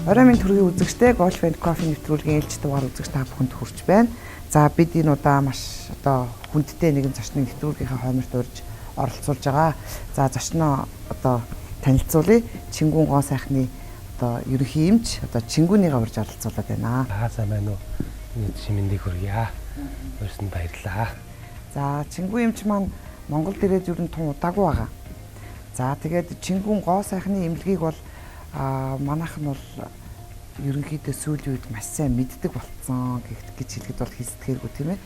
Орой минь төргийн үзэгчтэй Golf and Coffee нэвтрүүлгийн ээлж дугаар үзэгч та бүхэнд хүрч байна. За бид энэ удаа маш одоо хүндтэй нэгэн зочныг нэвтрүүлгийнхаа хойморт урьж оролцуулж байгаа. За зочноо одоо танилцуулъя. Чингүн гоо сайхны одоо ерөнхий эмч одоо Чингүнийгаа урьж оролцуулаад байна. Сайн байна уу? Миний шимэндийг хүргье. Өрсөнд баярлалаа. За Чингүн эмч маань Монголд ирээд ер нь тун удаагүй байгаа. За тэгээд Чингүн гоо сайхны эмнэлгийг бол манайх нь бол ерөнхийдөө сүүлийн үед маш сайн мэддэг болцсон гэж хэлэхэд бол хэлцдэггүй тийм ээ.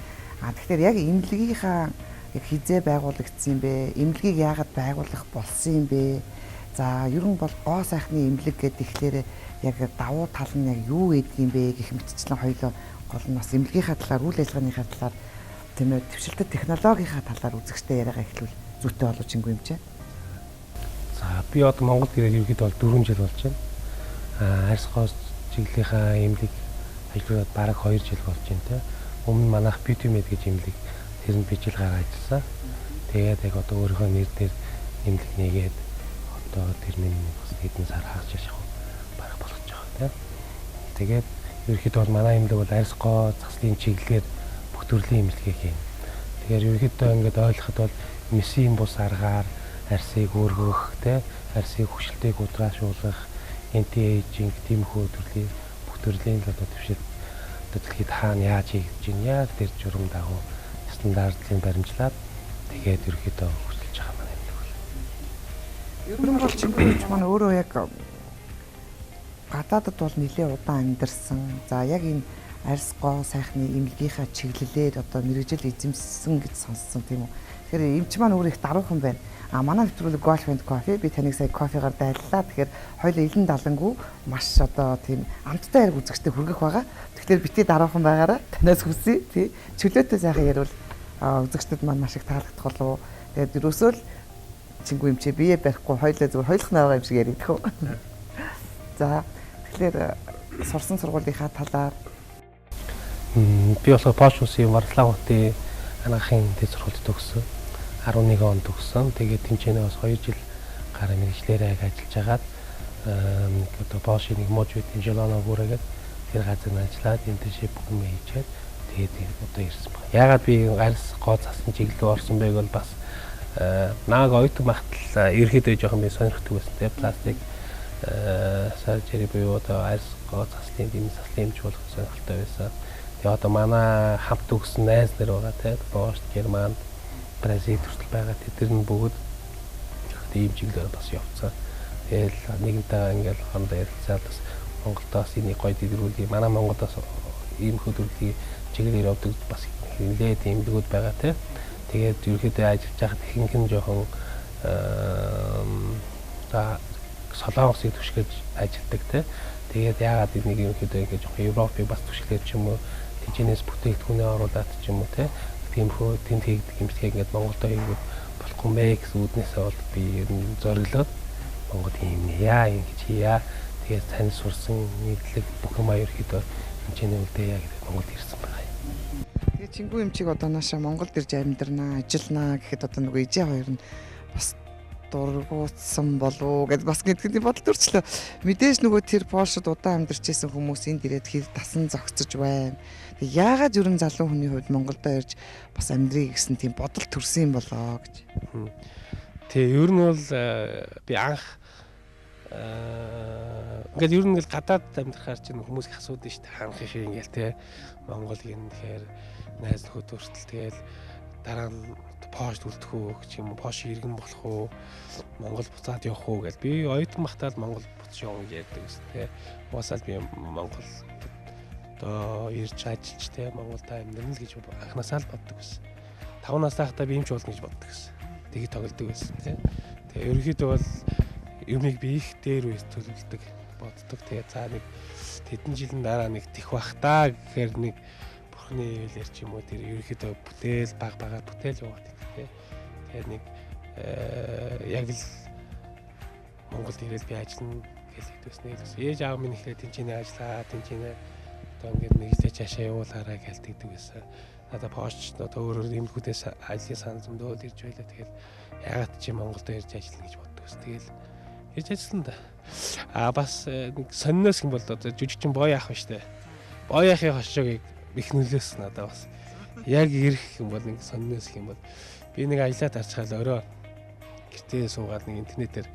Тэгэхээр яг эмнэлгийнхаа яг хизээ байгуулагдсан юм бэ? Эмнэлгийг яагаад байгуулах болсон юм бэ? За ер нь бол гоо сайхны эмнэлэг гэдэг ихлээр яг давуу тал нь яг юу гэдэг юм бэ гэх мэтчлэн хоёулаа гол нь бас эмнэлгийнхаа талаар, үйл ажиллагааныхаа талаар тийм ээ төвшөлтөд технологийнхаа талаар үзэгчтэй яриагаа эхлүүл зүйтэй болов Чингүн юм чинь. За би одоо Монголд ирээд ерөөхдөө бол 4 жил болж байна. Арьс гоос чиглэлийнхаа эмнэлэг ажиллаад бараг 2 жил болж байна те. Өмнө манайх Битумед гэж эмнэлэг тэрэнд би жил гараа ажилласан. Тэгээд яг одоо өөрийнхөө нэр дээр эмнэлэг нэгээд одоо тэр минь бас хэдэн сар хагас яшаа бараг болгож байгаа те. Тэгээд ерөөхдөө бол манай эмнэлэг бол арьс гоо заслын чиглэлээр бүх төрлийн эмнэлгийг хийн. Тэгэхээр ерөөхдөө ингээд ойлгоход бол месийн бус аргаар арьсыг өөргөх те арьсыг хөшөлтийг удраашуулгах энти-эйжинг тиймхүү төрлийн бүх төрлийн л одоо төвшөлт одоо дэлхийд хаана яаж хийгдэж байна яг тэр журам дагуу стандартлын баримжлаад тэгээд ерөөхдөө хөсөлж байгаа маань юм л. Ер нь бол Чингүнч маань өөрөө яг гадаадд бол нэлээд удаан амьдарсан. За яг энэ арьс гоо сайхны эмнэлгийнхаа чиглэлээр одоо мэрэгжил эзэмссэн гэж сонссон тийм үү. Тэгэхээр эмч маань өөрөө их даруухан байна. Манай нэвтрүүлэг Golf and Coffee би таныг сая кофегаар дайллаа. Тэгэхээр хоёул элен далангуу маш одоо тийм амттай яриг үзэгчтэй хүргэх байгаа. Тэгэхээр битгий даруухан байгаараа танаас хүсье. Тий. Чөлөөтэй сайхан ярил үзэгчдэд маань маш их таалагдах болов. Тэгээд ерөөсөө л Чингүн эмчээ бие барихгүй хоёулаа зүгээр хоёулах наваа юм шиг яригдах уу. За тэгэхээр сурсан сургуулийнхаа талаар би болохоор Польш улсын Варшавын анагаахын дэд сургуульд төгссөн. 11 онд төгссөн. Тэгээд тэмцээнээ бас 2 жил гараа мэргэжлээрээ ажиллаж хагаад одоо Польшийн нэг можвит инженероо бүрээгээд тэр газар ажиллаад интernship бүхэн хийчихэд тэгээд одоо ирсэн байна. Яагаад би арьс гоо засны чиглэлд орсон байг бол бас нааг ойтон багтал ерөөхдөө жоохон би сонирхдаг байсан. Тэгээд пластик surgery буюу одоо арьс гоо заслын дэм заслын эмч болох сонирхолтой байсан. Тэгээд одоо манай хамт төгссөн найз нар байгаа тийм Польш, Герман, Бразил хүртэл байгаа. Тэр нь бүгд ийм чиглэлээр бас явцсан. Тэгэл нэгэнтэйгээ ингээл хондоо ярилцаад бас Монголдоос энийг гоё дэлгэрүүлээ. Манай Монголдоос ийм хөдөлгөөний чиглэлээр явдаг бас нэлээд эмнэлгүүд байгаа тийм. Тэгээд ерөөхдөө ажиллаж байхад ихэнх нь жоохон солонгосыг түшгэж ажилладаг тийм. Тэгээд яагаад энийг ерөөхдөө ингэж жоохон Европыг бас түшглээд ч юм уу тэнцэнээс бүтээгдэхүүнээ оруулаад ч юм уу тиймхүү тэнд хийгдэх юмсгийг ингээд Монголдо хийгээд болохгүй мэ гэсэн үднээсээ бол би ер нь зориглоод Монгол юм яа ингэж хийя. Тэгээд тань сурсан мэдлэг бүх юм ерөөхдөө хэмжээний үлдээе гэдэг Монголд ирсэн байгаа юм. Тэгээд Чингүн эмчийг одоо наашаа Монголд ирж амьдрнаа, ажилланаа гэхэд одоо нөгөө ижээ хоёр нь бас дургуутсан болов гэд бас гэдэгний бодол төрчлөө. Мэдээж нөгөө тэр Польшид удаан амьдарч байсан хүмүүс энд ирээд хэр тасан зогцож байна. Яагаад ерөн залуу хүний хувьд Монголдо ирж бас амьдрий гэсэн тийм бодол төрсөн юм болоо гэж. Тэгээ ер нь бол би анх ингээд ер нь л гадаад амьдрахаар чинь хүмүүс их асуудаг шүү дээ. Анх их ингээл те Монгол гин тэгэхээр найз нөхөд хүртэл тэгэл дараа нь Польшд үлдэх үү ч юм уу Польш иргэн болох уу Монгол буцаад явах уу гэж би оюутан багтаад Монгол буцаж явах гэж ярьдаг гэсэн те. Уусаал би Монгол одоо ирж ажиллаж те Монголд амьдрал гэж анхнаасаа л боддог байсан. 5 нас тахта би юмч болно гэж боддог байсан. Тэгээ тоглодог байсан те. Тэгээ ерөнхийдөө бол юмыг би их дээр үес төлөвлөдөг боддог. Тэгээ за нэг тэдэн жилийн дараа нэг тэх бах та гэхээр нэг бурхны хэлээр ч юм уу тэр ерөнхийдөө бүтээл багаар бүтээл яваад те. Тэгээ нэг яг л Монголд ирээд би ажиллана гэж хэлдэгсэн. Ээж аав минь ихлэ тэнцэнэ ажиллаа, тэнцэнэ одоо ингээд мэргэжлээ цаашаа явуулаарай гэлдэгдэг байсан. Надад Польш одоо өөрөөр эмнэлгүүдээс ажлын сан зөндөө ирж байлаа. Тэгэл ягаад чи Монголд ирж ажиллана гэж боддог ус. Тэгэл гэж ажилласан да. Бас нэг сонноос юм бол одоо жүжигчин боо яах вэ штэ. Боо яахын хошогийг их нөлөөсөн надад бас. Яг ирэх юм бол нэг сонноос юм бол би нэг аялаад харцгаал өрөө гэртээ суугаад нэг интернетээр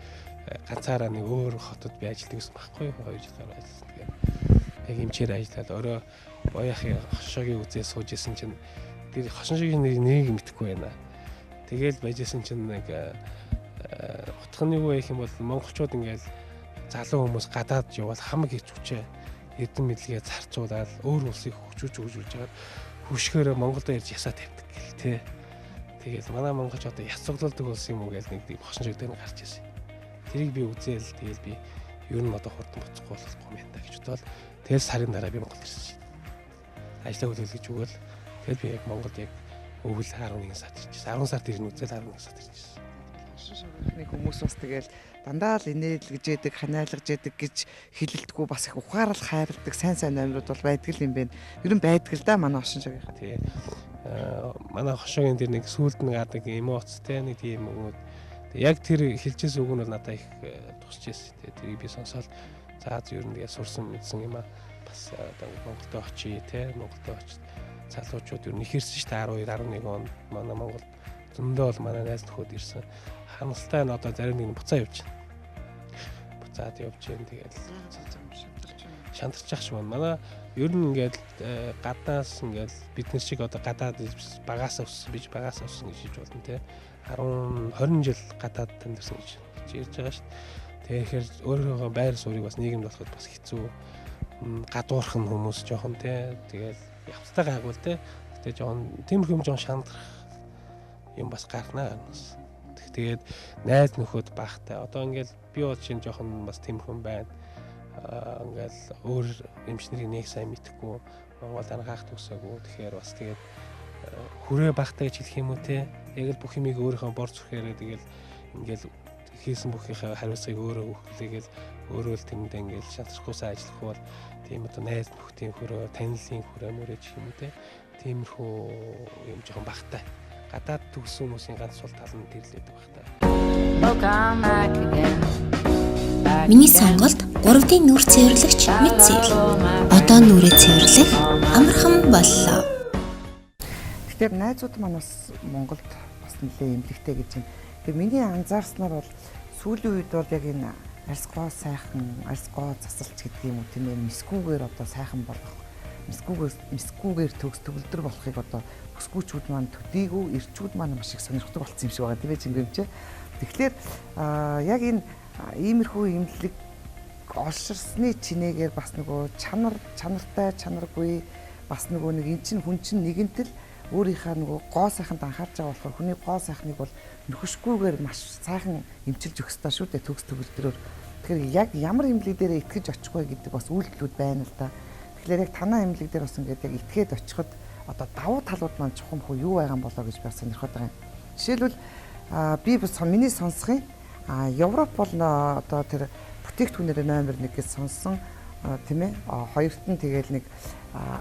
ганцаараа нэг өөр хотод би ажилладаг гэсэн байхгүй юу? 2 жил гараад ажилласан. Тэгээд яг эмчээр ажиллаад өрөө боо яахын хошогийг үзээ сууж исэн чинь тэр хошогийн нэрийг мэдэхгүй байна. Тэгэл байжсэн чинь нэг утганы юу гэх юм бол монголчууд ингээл залуу хүмүүс гадаад явбал хамаг хийж хүчээ эрдэм мэдлэгээ зарцуулаад өөр улсыг хөгжүүлж байгаа хөшгөөрөө Монголд ярьж ясаа тавьдаг гэл тээ. Тэгэл манай монголч одоо яцглуулдаг улс юм уу гэж нэг тийм хошин дээр гарч ирсэн. Тэрийг би үзээл тэгэл би ер нь одоо хурдан буцахгүй болохгүй юм байна гэж бодоод тэгэл сарын дараа би Монголд ирсэн шин. Ажлаа хөдөлгөж өгөөл тэгэл би яг Монголд яг өвөл 11 сард ирчихсэн. 10 сард ирнэ үзэл 11 сард ирчихсэн. Нэг хүмүүс бас тэгэл дандаа л инээлгэж яадаг, ханиалгаж яадаг гэж хэлэлдэггүй бас их ухаарал хайрладаг сайн номерууд бол байдаг юм байна. Ер нь байдаг л да манай хошин шогийнхаа. Тий. Манай хошогийн дээр нэг сүулт нэг адаг эмоцтэй нэг тийм өгөөд яг тэр хэлжээс үг нь бол надад их тусч ирсэн. Тэрийг би сонсоод за ер нь тэгээ сурсан мэдсэн юм аа. Бас одоо Монголд очие те Монголд очиж залуучууд ер нь ихэрсэн шүү дээ 12 11 онд манай Монголд зөндөө бол манай найз нөхөд ирсэн. Ханастай нь одоо зарим нэг буцаа явж байна. Буцаад явж байна тэгээд шантарч ах шиг байна. Манай ер нь ингээд гаднаас ингээд бид нар шиг одоо гадаад багаас өссөн бич багаас өссөн гэж хэлж болно те 10 20 жил гадаад амьдсан гэж ярьж байгаа шүү дээ. Тэгэхээр өөрийнхөө байр суурийг бас нийгэмд болоход бас хэцүү гадуурхан хүмүүс жоохон те тэгээд явцтай гайгүй те. Гэтэ жоохон тиймэрхүү жоохон шантрах юм бас гарнаа бас. Тэгээд найз нөхөд багтай. Одоо ингээл би бол чинь жоохон бас тиймэрхүү байна. Ингээл өөр эмчнэрийг нэг сайн мэдхгүй Монгол ангаахт өсөөгүй. Тэгэхээр бас тэгээд хүрээ багтай гэж хэлэх юм уу те. Яг л бүх юмыг өөрийнхөө бор зүрхээрээ тэгэл ингээл хийсэн бүхийнхээ хариуцлагыг өөрөө өгөхлийгээл өөрөө л тэндээ ингээл шалтгаалгүйсээ ажиллах бол тийм одоо найз нөхдийн хүрээ, танилын хүрээ мөрөж юм уу те. Тиймэрхүү юм жоохон багтай. Гадаад төгссөн хүмүүсийн ганц сул тал нь тэрлээд багтай. Миний сонголт 3D нүр цэвэрлэгч Мэдсэл. Одоо нүрээ цэвэрлэх амархан боллоо. Тэгэхээр найзууд маань бас Монголд бас нэлээ эмнэлэгтэй гэж юм. Тэгээ миний анзаарснаар бол сүүлийн үед бол яг энэ арьсгоо сайхан, арьсгоо засалч гэдэг юм уу тийм ээ мискүүгээр одоо сайхан болох, мискүүгээр төгөлдөр болохыг одоо өсгүүчүүд маань төдийгүй ирчүүд маань маш их сонирхдаг болсон юм шиг байгаа тийм ээ Чингүнчээ. Тэгэхээр яг энэ иймэрхүү эмнэлэг олширсны чинээгээр бас нөгөө чанартай чанаргүй бас нөгөө нэг эн чинь хүн чинь нэгэнтэл өөрийнхөө нөгөө гоо сайханд анхаарч байгаа болохоор хүний гоо сайхныг бол нөхөшгүйгээр маш сайхан эмчилж өгөх ёстой шүү дээ төгс төгөлдрөөр. Тэгэхээр яг ямар эмнэлэг дээр итгэж очих вэ гэдэг бас үйлдэлүүд байна л да. Тэгэхээр яг танаа эмнэлэг дээр бас ингээд яг итгээд очиход одоо давуу талууд маань чухам хөө юу байгаа юм болоо гэж би сонирхоод байгаа юм. Жишээлбэл би бас миний сонсхын Европ бол одоо тэр бүтээгдэхүүнээр номер 1 гэж сонсон тийм ээ. Хоёрт нь тэгэл нэг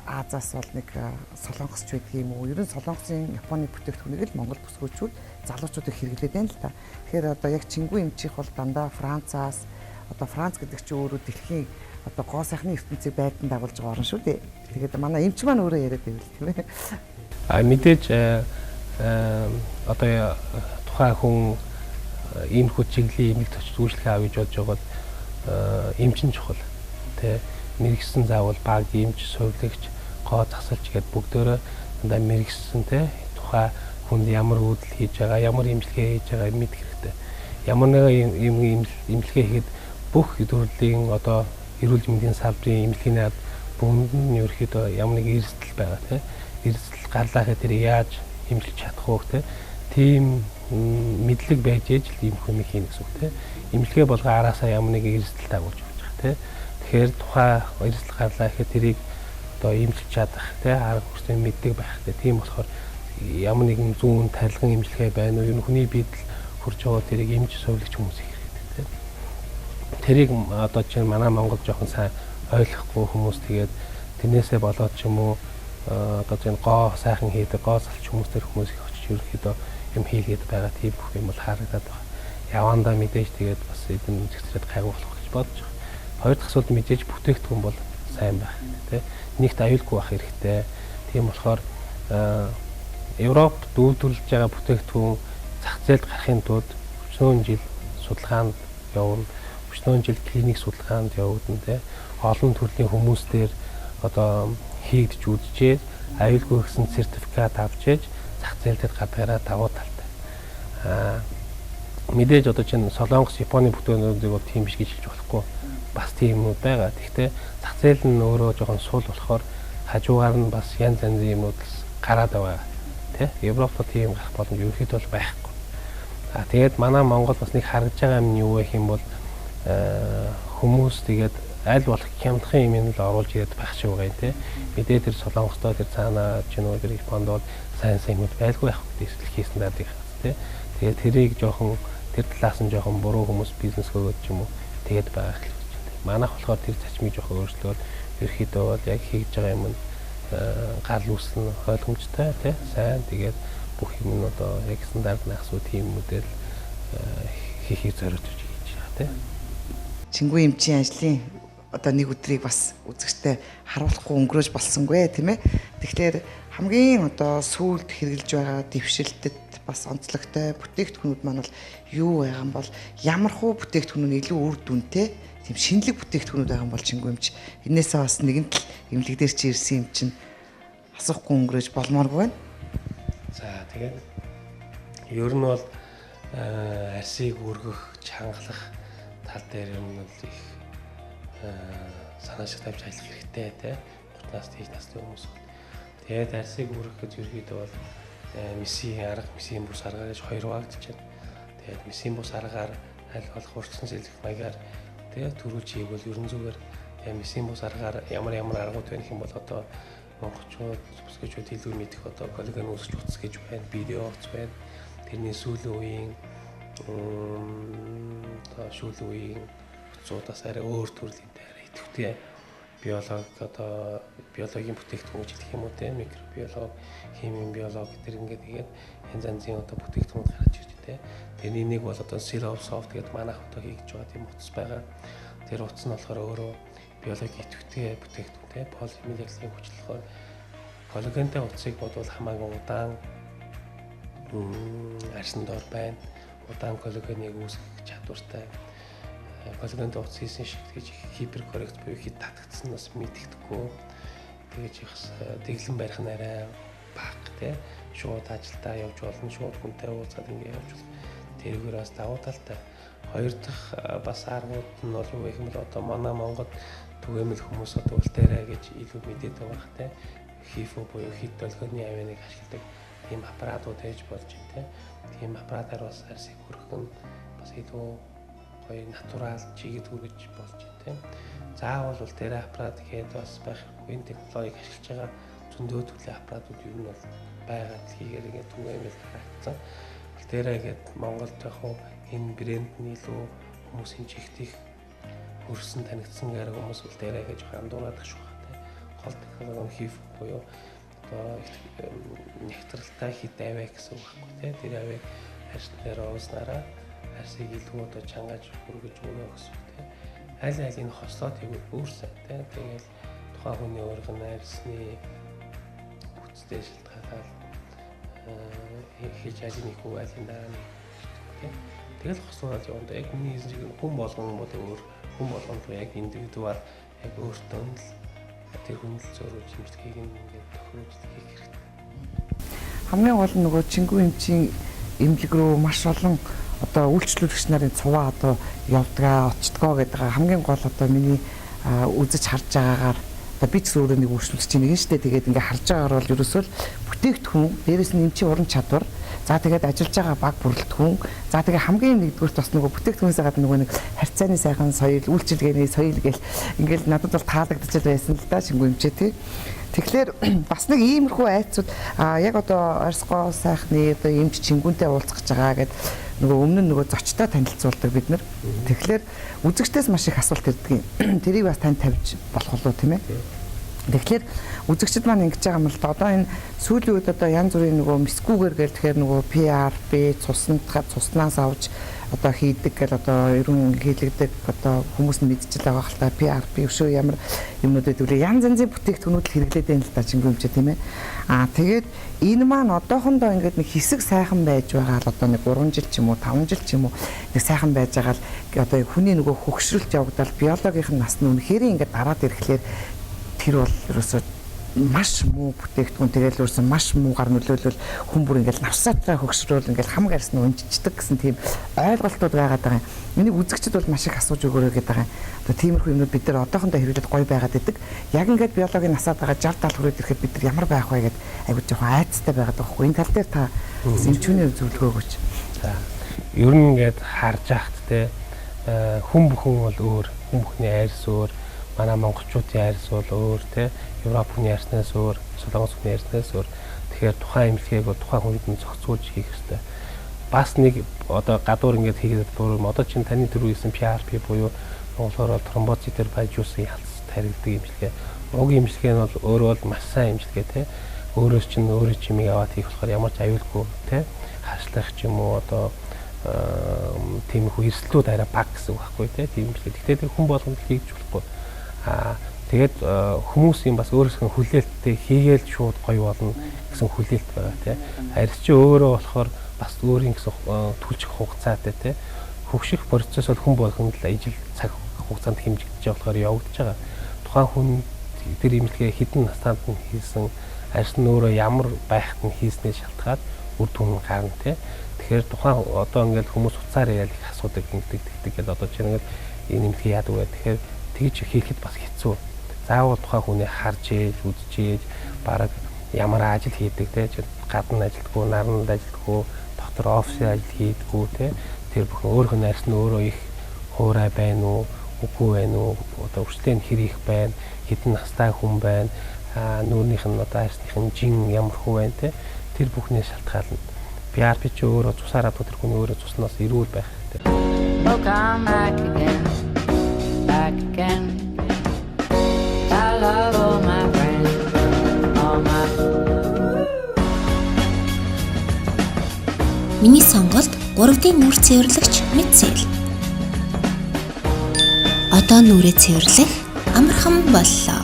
Азаас бол нэг солонгосч байдаг юм уу? Ер нь солонгосын Японы бүтээгдэхүүнийг л Монгол бүсгүүчүүд залуучуудыг хэрэглээд байна л да. Тэгэхээр одоо яг чингүн эмчих бол дандаа Францаас одоо Франц гэдэг чинь өөрөө дэлхийн одоо гоо сайхны ертөнцийг байдан дагуулж байгаа орн шүү дээ. Тэгээд манай эмч маань өөрөө яриад байвал тийм ээ. Мэдээж одоо тухайн хүн иймэрхүү чиглэлийн эмнэлэгт очиж үйлчлэгээ авъя гэж бодож байгаад эмчин чухал тэ мэрэгсэн заавал баг эмч, сувилагч, гоо засалч гэдэг бүгдөө дандаа мэрэгсэн тэ тухайн хүнд ямар үүдэл хийж байгаа, ямар эмчилгээ хийж байгааг мэдэх хэрэгтэй. Ямар нэгэн эмчилгээ хийхэд бүх төрлийн одоо эрүүл мэндийн салбарын эмчилгээний бүгд нь ерөөхдөө ямар нэг эрсдэл байгаа тэ. Эрсдэл гарлаа гэхэд тэр яаж эмчилж чадах вэ тэ. Тийм мэдлэг байж ээж л ийм хүнийг хийнэ гэсэн үг те. Эмчилгээ болгоо араасаа ямар нэг эрсдэл дагуулж явж байгаа те. Тэгэхээр тухайн эрсдэл гарлаа гэхэд тэрийг одоо эмчилж чадах те арга хүрсэн мэддэг байх те. Тийм болохоор ямар нэгэн зүүн тарилган эмчилгээ байна уу? Ер нь хүний биедэл хурж байгаа тэрийг эмч сувилагч хүмүүс их хэрэгтэй те. Тэрийг одоо чинь манай Монгол жоохон сайн ойлгохгүй хүмүүс тэгээд тэрнээсээ болоод ч юм уу одоо чинь гоо сайхан хийдэг гоо салч хүмүүс төр хүмүүс их очиж ерөөхдөө юм хийгээд байгаа тийм бүх юм бол харагдаад байна. явандаа мэдээж тэгээд бас эдэн зэгцрээд гайгүй болох гэж бодож байгаа. Хоёр дахь асуудал мэдээж бүтээгдэхүүн бол сайн байх тий. Нэгт аюулгүй байх хэрэгтэй. Тийм болохоор Европ дүүлдүүлж байгаа бүтээгдэхүүн зах зээлд гарахын тулд 30 жил судалгаанд явна. 30 жил клиник судалгаанд явагдана тий. Олон төрлийн хүмүүстээр одоо хийгдэж үзжээ аюулгүй гэсэн сертификат авчиж зах зээлд гадаараа давуу талтай. Мэдээж одоо чинь Солонгос, Японы бүтээгдэхүүнүүдийг бол тийм биш гэж хэлж болохгүй. Бас тийм юмуд байгаа. Гэхдээ зах зээл нь өөрөө жоохон сул болохоор хажуугаар нь бас янз янзын юмуд гараад байгаа. Тэ? Европод тийм гарах боломж ерөөхдөө бол байхгүй. Тэгээд манай Монгол бас нэг харагдж байгаа юм юу вэ гэх юм бол хүмүүс тэгээд аль болох хямдхан юм л оруулж ирээд байх шиг байгаа юм те. Мэдээ тэр Солонгостой тэр цаана чинөө тэр Японд бол сайн юмуд байлгүй байх гэдэг дэлхийн стандартыг хаз те. Тэгээд тэрийг жоохон тэр талаас нь жоохон буруу хүмүүс бизнес өгөөд ч юм уу тэгээд байгаа хэрэг гэж байна. Манайх болохоор тэр зачмыг жоохон өөрчлөөд ерөөхдөө бол яг хийж байгаа юм нь гал үүснэ ойлгомжтой тий сайн тэгээд бүх юм нь одоо яг стандарт нахсуу тийм модель хийхийг зориулж хийж байгаа тий. Чингүн эмчийн ажлын одоо нэг өдрийг бас үзэгчтэй харуулахгүй өнгөрөөж болсонгүй тийм ээ. Тэгэхээр хамгийн одоо сүүлд хэрэгжилж байгаа дэвшилтэд бас онцлогтой бүтээгдэхүүнүүд маань бол юу байгаа юм бол ямар хуу бүтээгдэхүүн нь илүү үр дүнтэй тийм шинэлэг бүтээгдэхүүнүүд байгаа юм бол Чингүн эмч энээсээ бас нэгэн тал эмнэлэг дээр чи ирсэн юм чинь асуухгүй өнгөрөөж болмооргүй байна. За тэгээд ер нь бол арсыг өргөх, чангалах тал дээр юм бол их санаа шиг тавьж ажиллах хэрэгтэй тий. 30-наас дээш насны хүмүүс. Тэгээд арсыг өргөх гэж ерөөдөө бол месийн арга, месийн бус аргаар гэж хоёр багтж байна. Тэгээд месийн бус аргаар аль болох урьдчилан сэлгэх маягаар тэгээд төрүүлж ийгвэл ерөн зүгээр месийн бус аргаар ямар аргууд байх юм бол одоо монголчууд бүсгүйчүүд илүү мэдэх одоо коллаген үүсгэж утас гэж байна, видео утас байна. Тэрний сүүлийн үеийн сүүлийн үеийн утасудаас арай өөр төрлийн арай идэвхтэй биологийн бүтээгдэхүүн гэж хэлэх юм уу те микробиолог, химийн биолог гэдэг ингээд янз янзын одоо бүтээгдэхүүн гарч ирж те. Тэрний нэг бол одоо Zero Soft гэдэг манайх одоо хийж байгаа тийм утас байгаа. Тэр утас нь болохоор өөрөө биологийн идэвхтэй бүтээгдэхүүн те полимерийн хүчлэлээр коллагентэй утсыг бодвол хамаагүй удаан арсан дор байна. Удаан коллагеныг үүсгэх чадвартай. Коллагентэй утас хийсэн шиг гэж гиперкоррект буюу хэд татагдсан нас мэддэхгүй. Тэгэж ихс дэглэн барих нь арай бага те. Шууд ажилдаа явж болно, шууд хүнтэй уулзаад ингэ явж болно. Тэрүүгээр бас давуу талтай. Хоёр дахь бас аргууд нь бол юу гэх юм бол одоо манай Монгол түгээмэл хүмүүс одоо ултаарай гэж илүү мэдээд байгаа те. Хифо буюу хэд толгойн авиныг ашигладаг тийм аппаратууд ээж болж байна те. Тийм аппаратаар бас арсыг хүргэх нь бас илүү гоё натурал чигэд хүргэж болж байна тийм. Заавал бол тэр аппарат гээд бас байх энэ технологиг ашиглаж байгаа зөндөө төрлийн аппаратууд юу нь бол байгаа дэлхийгээр ингэ түгээмэл харагдсан. Тэрэ гээд Монголд яг энэ брэнд нь илүү хүмүүсийн чихтих хөрсөн танигдсан гэр хүмүүс бол тэрэ гэж андуураад ах шүү хаа тийм. Гол технологи хийх буюу одоо нэгтрэлтэй хит аваа гэсэн үг байхгүй тийм. Тэр авыг арьс дээр оруулснараа арьсыг илүү одоо чангааж хүргэж өгнө гэсэн үг тийм. Аль энэ хослоод тэгвэл өөрсөө тийм. Тэгэл тухайн хүний орган арьсны бүтцтэй шилтгаалаад хийж ажиг хүү алин дараа нэг тийм. Тэгэл хослоод явна. Яг миний хүн болгон бол өөр хүн болгонд яг индивидуал яг өөртөө л тэр хүнэл зөрүүж имжлэгийг ингээд тохируулж хийх хэрэгтэй. Хамгийн гол нь нөгөө Чингүн эмчийн эмнэлэг рүү маш олон одоо үйлчлүүлэгч нарын цуваа одоо явдгаа, очдгоо гэдэг хамгийн гол одоо миний үзэж харж байгаагаар одоо би ч өөрөө нэг үйлчлүүлэгч нэг нь штэ тэгээд ингээд харж байгаагаар бол ерөөсөө бүтээгдэхүүн дээрэс нь эмчийн уран чадвар за тэгээд ажиллаж байгаа баг бүрэлдэхүүн за тэгээд хамгийн нэгдүгürt бас нөгөө бүтээгдэхүүнээс гадна нөгөө нэг харьцааны сайхан соёл үйлчилгээний соёл гэл ингээл надад бол таалагдчихад байсан л да Чингүн эмчээ тий. Тэгэхээр бас нэг иймэрхүү айцууд яг одоо арьсгоо сайхны одоо эмч Чингүнтэй уулзах гэж байгаа гэд нөгөө өмнө нь нөгөө зочтой танилцуулдаг бид нар. Тэгэхээр үзэгчдээс маш их асуулт ирдэг юм. Тэрийг бас тань тавьж болох болов тийм ээ. Тэгэхээр үзэгчд маань ингэж байгаа юм л да. Одоо энэ сүүлийн үед одоо янз бүрийн нөгөө мискүүгээр гээл тэгэхээр нөгөө PR, цуснаас авч одоо хийдэг гэл одоо ерөн хийлэгдэг одоо хүмүүс нь мэдчихэл байгаа хэл та PRP өшөө ямар юмнуудад үгүй янз янзын бүтээгдэхүүнүүд хэрэглээд байна л да чингүн хэмжээ тийм ээ. Тэгээд энэ маань одоохондоо ингээд нэг хэсэг сайхан байж байгаа л одоо нэг 3 жил ч юм уу 5 жил ч юм уу нэг сайхан байж байгаа л одоо хүний нөгөө хөгшрөлт явагдал биологийн нас нь үнэхээр ингээд дараад ирэхлээр тэр бол ерөөсөө маш муу бүтээгдэхүүн тэгэл өөрсөн маш муугаар нөлөөлөл хүн бүр ингээл навсаатраа хөгшрөөл ингээл хам гарсны унжичдаг гэсэн тийм ойлголтууд байгаад байгаа юм. Энийг үзэгчд бол маш их асууж өгөөрэй гэдэг байгаа юм. Одоо тиймэрхүү юмнууд бид нар одоохондоо хэрэглээд гоё байгаад идэг. Яг ингээд биологийн насаад байгаа 60 70 хүрээд ирэхэд бид нар ямар байх вэ гэд айгуу жоохон айцтай байгаад байгаа хгүй. Энэ тал дээр та эмчүүний зөвлөгөө өгөөч. За ер нь ингээд харж ахт те хүн бүхэн бол өөр, хүн бүхний айрс өөр, манай монголчуудын айрс бол өөр те Европ хүний ярьснаас өөр, Солонгос хүний ярьснаас өөр. Тэгэхээр тухайн эмнэлгийг бол тухайн хүнд нь зохицуулж хийх хэрэгтэй. Бас нэг одоо гадуур ингээд хийгээд буурам одоо чинь таны түрүү хэлсэн PRP буюу монголоор тромбоцитер байжуулсан ялц таригддаг эмчилгээ. Уг эмчилгээ нь бол өөрөө бол маш сайн эмчилгээ те. Өөрөөс чинь өөрөө чимийг аваад хийх болохоор ямар ч аюулгүй те. Хашлах ч юм уу одоо тиймэрхүү эрсдлүүд арай бага гэсэн үг байхгүй те. Тийм эмчилгээ. Гэхдээ тэр хүн болгонд хийж болохгүй. Тэгээд хүмүүсийн бас өөрсдөө хүлээлттэй хийгээл шууд гоё болно гэсэн хүлээлт байгаа тий. Арьс чи өөрөө болохоор бас өөрийн гэсэн түлжих хугацаатай тий. Хөгших процесс бол хүн болгонд л ижил цаг хугацаанд хэмжигдэж болохоор явагдаж байгаа. Тухайн хүн тэр имлэгээ хідэн настанд нь хийсэн арьс нь өөрөө ямар байхад нь хийснээс шалтгаад үр дүн гарна тий. Тэгэхээр тухайн одоо ингээд хүмүүс уцаар яал их асуудаг гэдэг гэдэг одоо чинь ингээд энэ имлэгээ яадаг вэ? Тэгэхээр тэгж хийхэд бас хэцүү. Заавал тухайн хүний харж ээж, үзэж ээж, бараг ямар ажил хийдэг те гадна ажилтгүй, наранд ажилтгүй, доктор офисын ажил хийдэггүй те тэр бүхэн өөрийнх нь арьс нь өөрөө их хуурай байна уу, үгүй байна уу, одоо өрсөлдөөн хэр их байна, хэдэн настай хүн байна, нүүрнийх нь одоо арьсных нь жин ямар хөө байна те тэр бүхнээс шалтгаална. PRP ч өөрөө цусаараа тэр хүний өөрөө цуснаас эрүүл байх хэрэгтэй. Back again. I love all my friends, all my. Миний сонголт 3D нүур цэвэрлэгч мэдсэл. Одоо нүрээ цэвэрлэх амархан боллоо.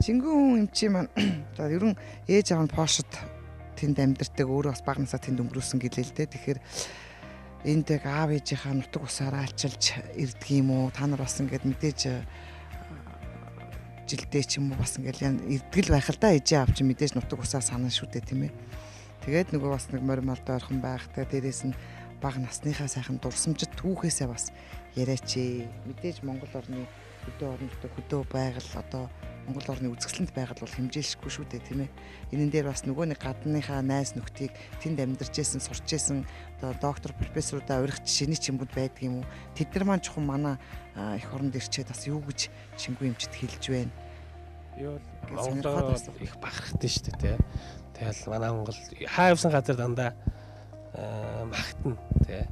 Чингүн эмчи маань за ерөн ээж аав нь Польшид тэнд амьдардаг өөрөө бас бага насаа тэнд өнгөрүүлсэн гэлээ л дээ. Тэгэхээр энд яг аав ээжийнхаа нутаг усаараа альчилж ирдэг юм уу? Та нар бас ингээд мэдээж жилдээ ч юм уу бас ингээд ирдгэл байх л да. Ээжээ аав чи мэдээж нутаг усаа санаа шүү дээ тийм ээ. Тэгээд нөгөө бас нэг морь малд ойрхон байх. Тэгээд дээрээс нь бага насныхаа сайхан дурсамжид түүхээсээ бас яриач. Мэдээж Монгол орны хөдөө байгаль одоо Монгол орны үзэсгэлэнт байгаль бол хэмжээлшгүй шүү дээ тийм ээ. Энэн дээр бас нөгөө нэг гадныхаа найз нөхдийг тэнд амьдарч байсан, сурч байсан одоо доктор профессорудаа уригч шиний чимгүүд байдаг юм уу? Тэд нар маань чухам манай их оронд ирчээд бас юу гэж чингүн эмчит хэлж байна. Юу Монголоор их бахархдаг шүү дээ тий. Тэгэл манай Монгол хаа явсан газар дандаа магтана тий.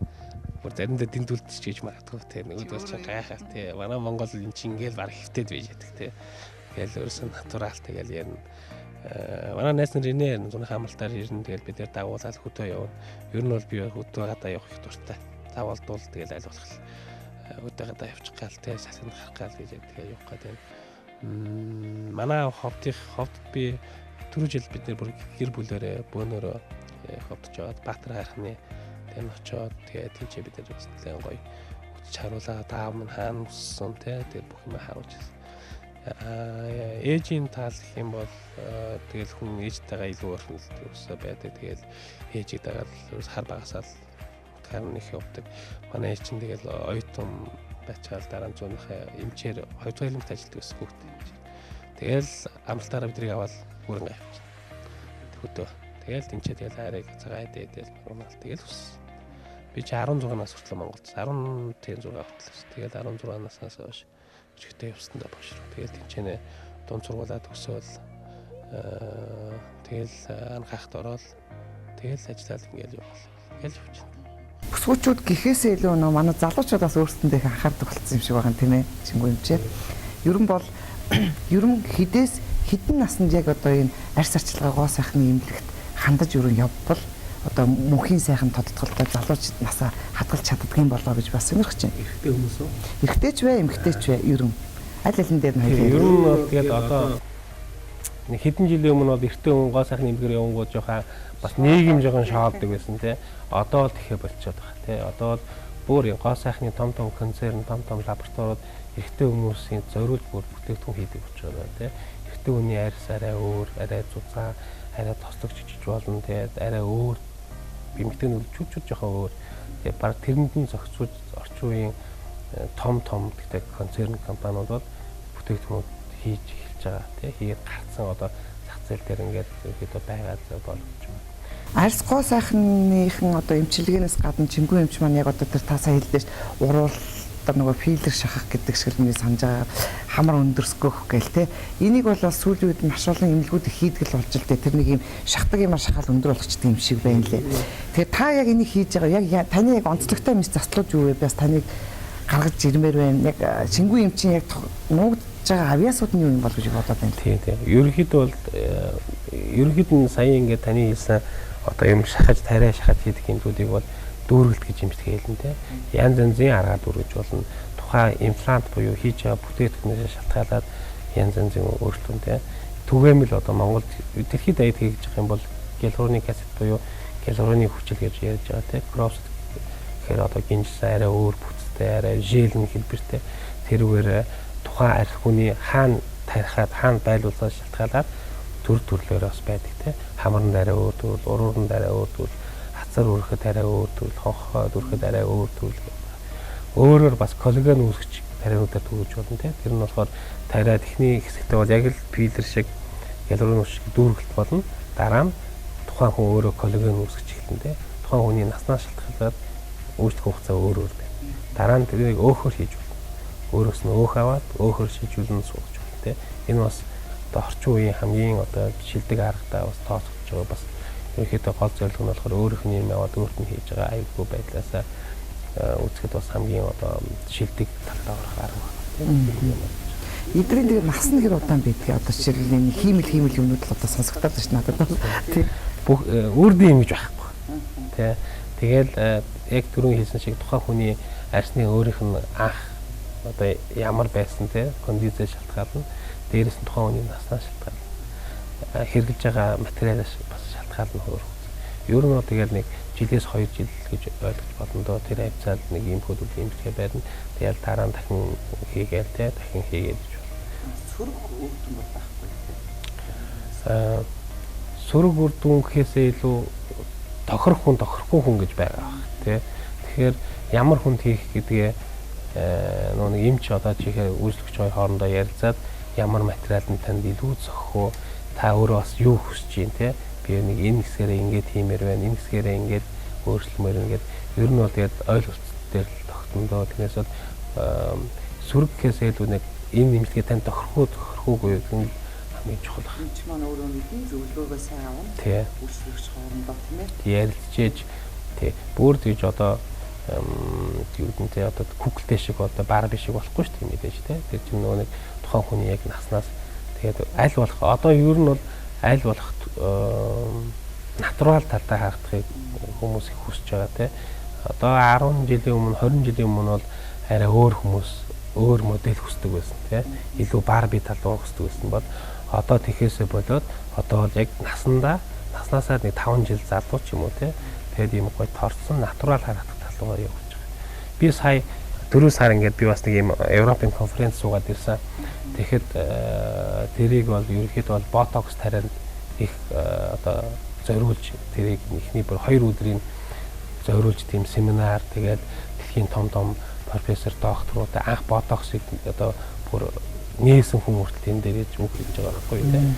Бүр заримдаа дэндүүлдэж гэж магадгүй тий. Нөгөөд бол чинь гайхаа тий. Манай Монгол энэ чинь ингээл баг хөвтөд байж яддаг тий. Тэгэл өөрөөсөө натурал тэгэл ярина. Манай найз нар инээ зуны хамалтаар ирнэ тэгэл бид нэр дагуулаад хөдөө явна. Ер нь бол би хөдөө гадаа явах их дуртай. Давалдуул тэгэл аль болох хөдөө гадаа явчих гал тий салхинд гарах гал гэж тэгээ явах гэдэг. Манай ховд би түрүү жил бид нэр бүр гэр бүлээрээ бөөнөрөө ховдож яваад Баатар хайрхны тэн очоод тэгээ тийчээ бид нэр бас нэлээд гоё бүтэж харуулаа даав минь хаана өссөн те тэгээ бүх юм харуулж ирсэн. Ээжийн тал гэх юм бол тэгэл хүн ээжтэйгээ илүү өрхөлдөлт өсөө байдаг. Тэгэл ээжийг дагаад хар багасаал харин их явдаг. Манай ээж чинь тэгэл оюутан бачаал дараа нь зүүнийхээ эмчээр 2 дугаар хэлмэгт ажилладаг байсан хүүхдээ. Тэгэл амралтаараа бидрийг аваад бүрэн авчихсан. Хөдөө. Тэгэл тэнцээ тэгэл арайг цагаа идэл унаал тэгэл өссөн. Би чи 16 нас хүртэл Монголд 16 хүртэл. Тэгэл 16 наснаас хойш өчигтэй явсандаа бошроо. Тэгэл тэнцэнэ дунд сургуулаад өсөөл тэгэл анхаахт ороод тэгэл ажиллаад ингээл явбал. Ингээл явчихна. Бүсгүүчүүд гэхээсээ илүү нөө манай залуучуудаас өөрсдөндөө их анхаардаг болсон юм шиг байгаа юм тийм ээ. Чингүн эмчээ. Ер нь хэдэн наснд яг одоо энэ арьс арчилгаа гоо сайхны эмнэлэгт хандаж өрөө явбал одоо мөнхийн сайхан тодтголтой залууч насаа хадгалж чаддгийн болоо гэж бас сонирхож байна. Эрэгтэй хүмүүс үү? Эрэгтэй ч бай, эмэгтэй ч бай ер нь аль алин дээр нь хоёул. Ер нь бол тэгээд одоо нэг хэдэн жилийн өмнө бол эрэгтэй хүн гоо сайхны эмнэлгээр явангууд жоохон бас нийгэм жоохон шаалдаг байсан тий. Одоо л тэгэхээр болчиход байгаа тий. Одоо л бүр гоо сайхны том концерн, том лабораториуд эрэгтэй хүмүүсийн зориулж бүр бүтээгдэхүүн хийдэг болчиход байна тий. Эрэгтэй хүний арьс арай өөр, арай зузаан, арай тослогч жиж болно тий. Арай өөр эмэгтэй нүд чүчүүд жоохон өөр. Тэгээ баг тэрэнд нь зохицуулж орчин үеийн том гэдэг концерн компаниуд бол бүтээгдэхүүн хийж эхэлж байгаа тий. Тэгээд гарцсан одоо зах зээл дээр ингээд ерөөдөө байгаа зүйл болгож байна. Арьс гоо сайхныхан одоо эмчилгээнээс гадна Чингүн эмч маань яг одоо тэр тасаа хэлдэж уруул одоо нөгөө филлер шахах гэдэг шиг миний санаж байгаа хамар өндөрсгөх гээл те. Энийг бол сүүлийн үед маш олон эмнэлгүүд хийдэг л болж л те. Тэр нэг юм шахдаг юмар шахаал өндөр болгочтой юм шиг байна лээ. Тэгэхээр та яг энийг хийж байгаа яг таны яг онцлогтой мэс заслууд юу вэ? Бас таныг гаргаж ирмээр байна. Яг Чингүн эмчийн яг нуугдж байгаа авьяасууд нь юу юм бол гэж бодоод байна. Тийм. Ерөнхийдөө сая ингээд таны хэлсэн одоо юм шахаж тариа шахаж хийдэг юмнуудыг бол дүүргэлт гэж юмшиг хэлэн те. Янз янзын аргаар дүүргэж болно. Тухайн имплант буюу хийж байгаа бүтээгдэхүүнээс шалтгаалаад янз янзын өөрчлөлт те. Түгээмэл одоо Монголд дэлхийд даяд хийж байгаа юм бол гиалуроник аксид буюу гиалуроник хүчил гэж ярьж байгаа те. Кросс гэхээр одоо гинжсэн арай өөр бүтцтэй, арай жийлэн хэлбэртэй тэрүүгээр тухайн арх хүний хаана тарихад хаана байлуулсан шалтгаалаад төрлөөр бас байдаг те. Хамарн арай өөр төрөл, уруурн арай өөр төрөл, хацар өрөхөд арай өөр төрөл, хонхоод өрөхөд арай өөр төрөл. Өөрөөр бас коллаген үүсгэж тариануудаар төрүүлж болно те. Тэр нь болохоор тариа техник хэсэгтээ бол яг л филлер шиг гиалуроник шиг дүүргэлт болно. Дараа нь тухайн хүн өөрөө коллаген үүсгэж эхэлнэ те. Тухайн хүний наснаас шалтгаалаад үүсгэх хугацаа өөр байна. Дараа нь тэрийг өөхөр хийж болно. Өөрөөс нь өөх аваад өөхөр шийдвэрлэн суулгаж болно те. Энэ бас одоо орчин үеийн хамгийн одоо шилдэг аргатай бас тооцогдож байгаа бас ерөнхийдөө гол зорилго нь болохоор өөрийнх нь юм яваад өөрт нь хийж байгаа аюулгүй байдлаасаа үзэхэд бас хамгийн одоо шилдэг талдаа орох арга байна. Эдрийн тэгээ нас нь хэр удаан байдгийг одоо жишээлбэл энэ хиймэл юмнууд л одоо сонсогдоод байна надад бол тийм бүх үрдийн юм гэж байхгүй тий. Тэгэл яг түрүүн хэлсэн шиг тухайн хүний арсны өөрийнх нь анх одоо ямар байсан тий кондицээ шалтгаална. Дээрээс нь тухайн хүний наснаас шалтгаална. Хэрглэж байгаа материалаас бас шалтгаална хөөрөх. Ер нь тэгэл нэг жилээс 2 жил гэж ойлгож болно доо. Тэр хавцаад нэг юм хөдөл имлэхэ байна. Тэгэл дараа нь дахин хийгээл те дахин хийгээд гэж байна. Сөрөг үрдүн бол байхгүй. Сөрөг үрдүн гэхээсээ илүү тохирохгүй хүн гэж байгаа баг те. Тэгэхээр ямар хүнд хийх гэдгээ нэг эмч одоо чихээ үйлчлэгч хоёр хоорондоо ярилцаад ямар материал нь танд илүү зохих уу? Та өөрөө бас юу хүсэж байна те? Би нэг энэ хэсгээрээ ингэж хиймээр байна. Энэ хэсгээрээ ингэж өөрчлөмөр ингээд ер нь бол тэгээд ойлголт дээр л тогтмондоо тэрнээс бол сүрэг гэхээс илүү нэг энэ нэмэлтгээ тань тохирохгүйгүй юм хамгийн чухал байна. Энд ч маань өөрөө нэгэн зөвлөгөөгөө сайн авна. Тий. Үйлчлэгч хоорондоо тийм ээ. Ярилцж тий. Бүр тийж одоо юудэнтэй одоо Google-тэй шиг одоо Barbie шиг болохгүй шүү дээ мэдээж тий. Тэр чинь нөгөө нэг тухайн хүний яг наснаас тэгээд аль болох одоо ер нь бол аль болох натурал талтай харагдахыг хүмүүс их хүсэж байгаа тий. Одоо 10 жилийн өмнө 20 жилийн өмнө бол арай өөр хүмүүс өөр модель хүсдэг байсан тий. Илүү Barbie тал руу хүсдэг байсан бол одоо тэхээсээ болоод одоо бол яг наснасаа нэг 5 жил залуу ч юм уу тий. Тэгээд ийм гоё торцсон натурал харагдах тал руу явж байгаа. Би сая 4 сар ингээд би бас нэг юм Европын конференц суугаад ирсэн. Тэгэхэд тэрийг бол ерөнхийдөө бол ботокс тарианд их одоо зориулж тэрийг эхний бүр 2 өдрийн зориулж тийм семинар тэгээд дэлхийн том профессор докторууд анх ботоксыг одоо бүр нээсэн хүн хүртэл энэ дээр яж үг хийж байгаа байхгүй тийм.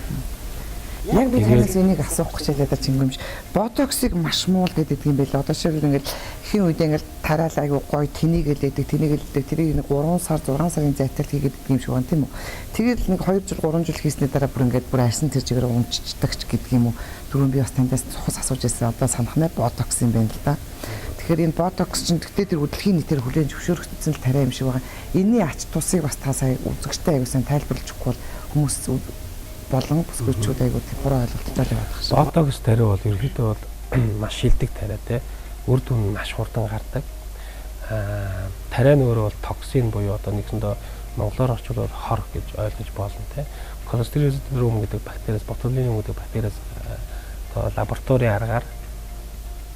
Яг би танаас энийг асуух гэж байлаа да Чингүнш. Ботоксыг маш муу л гэдэг юм байл. Одоо шийдэл ингээд ихэн үед ингээд тараал айгу гоё тэнийг гэлээдэг, тэрийг нэг 3 сар 6 сарын зайтал хийгээд юм шиг байна тийм үү. Тэгээд нэг 2 жил 3 жил хийсний дараа бүр ингээд бүр арьсан тэр чигээр унччихдаг ч гэдэг юм уу. Түрүүн би бас танаас цухас асууж байсан. Одоо санах нэ ботокс юм байна л да. Тэгэхээр энэ ботокс чинь тэгтээ тэр дэлхийн нийтээр хүлээн зөвшөөрөгдсөн л тариа юм шиг байгаа. Энийний ач тусыг бас та сая үзэгчтэй аягүй сайн тайлбарлаж өгөхгүй хүмүүс болон бүсгүйчүүд аягүй буруу ойлголттой л байдаг шээ. Ботокс тариа бол ерөнхийдөө бол маш шилдэг тариа те. Үр дүн маш хурдан гардаг. Тариа нь өөрөө бол токсин буюу одоо нэгсэндээ монголоор орчуулбал хор гэж ойлгож болно те. Clostridium гэдэг бактериас, ботулиниум гэдэг бактериас лабораторийн аргаар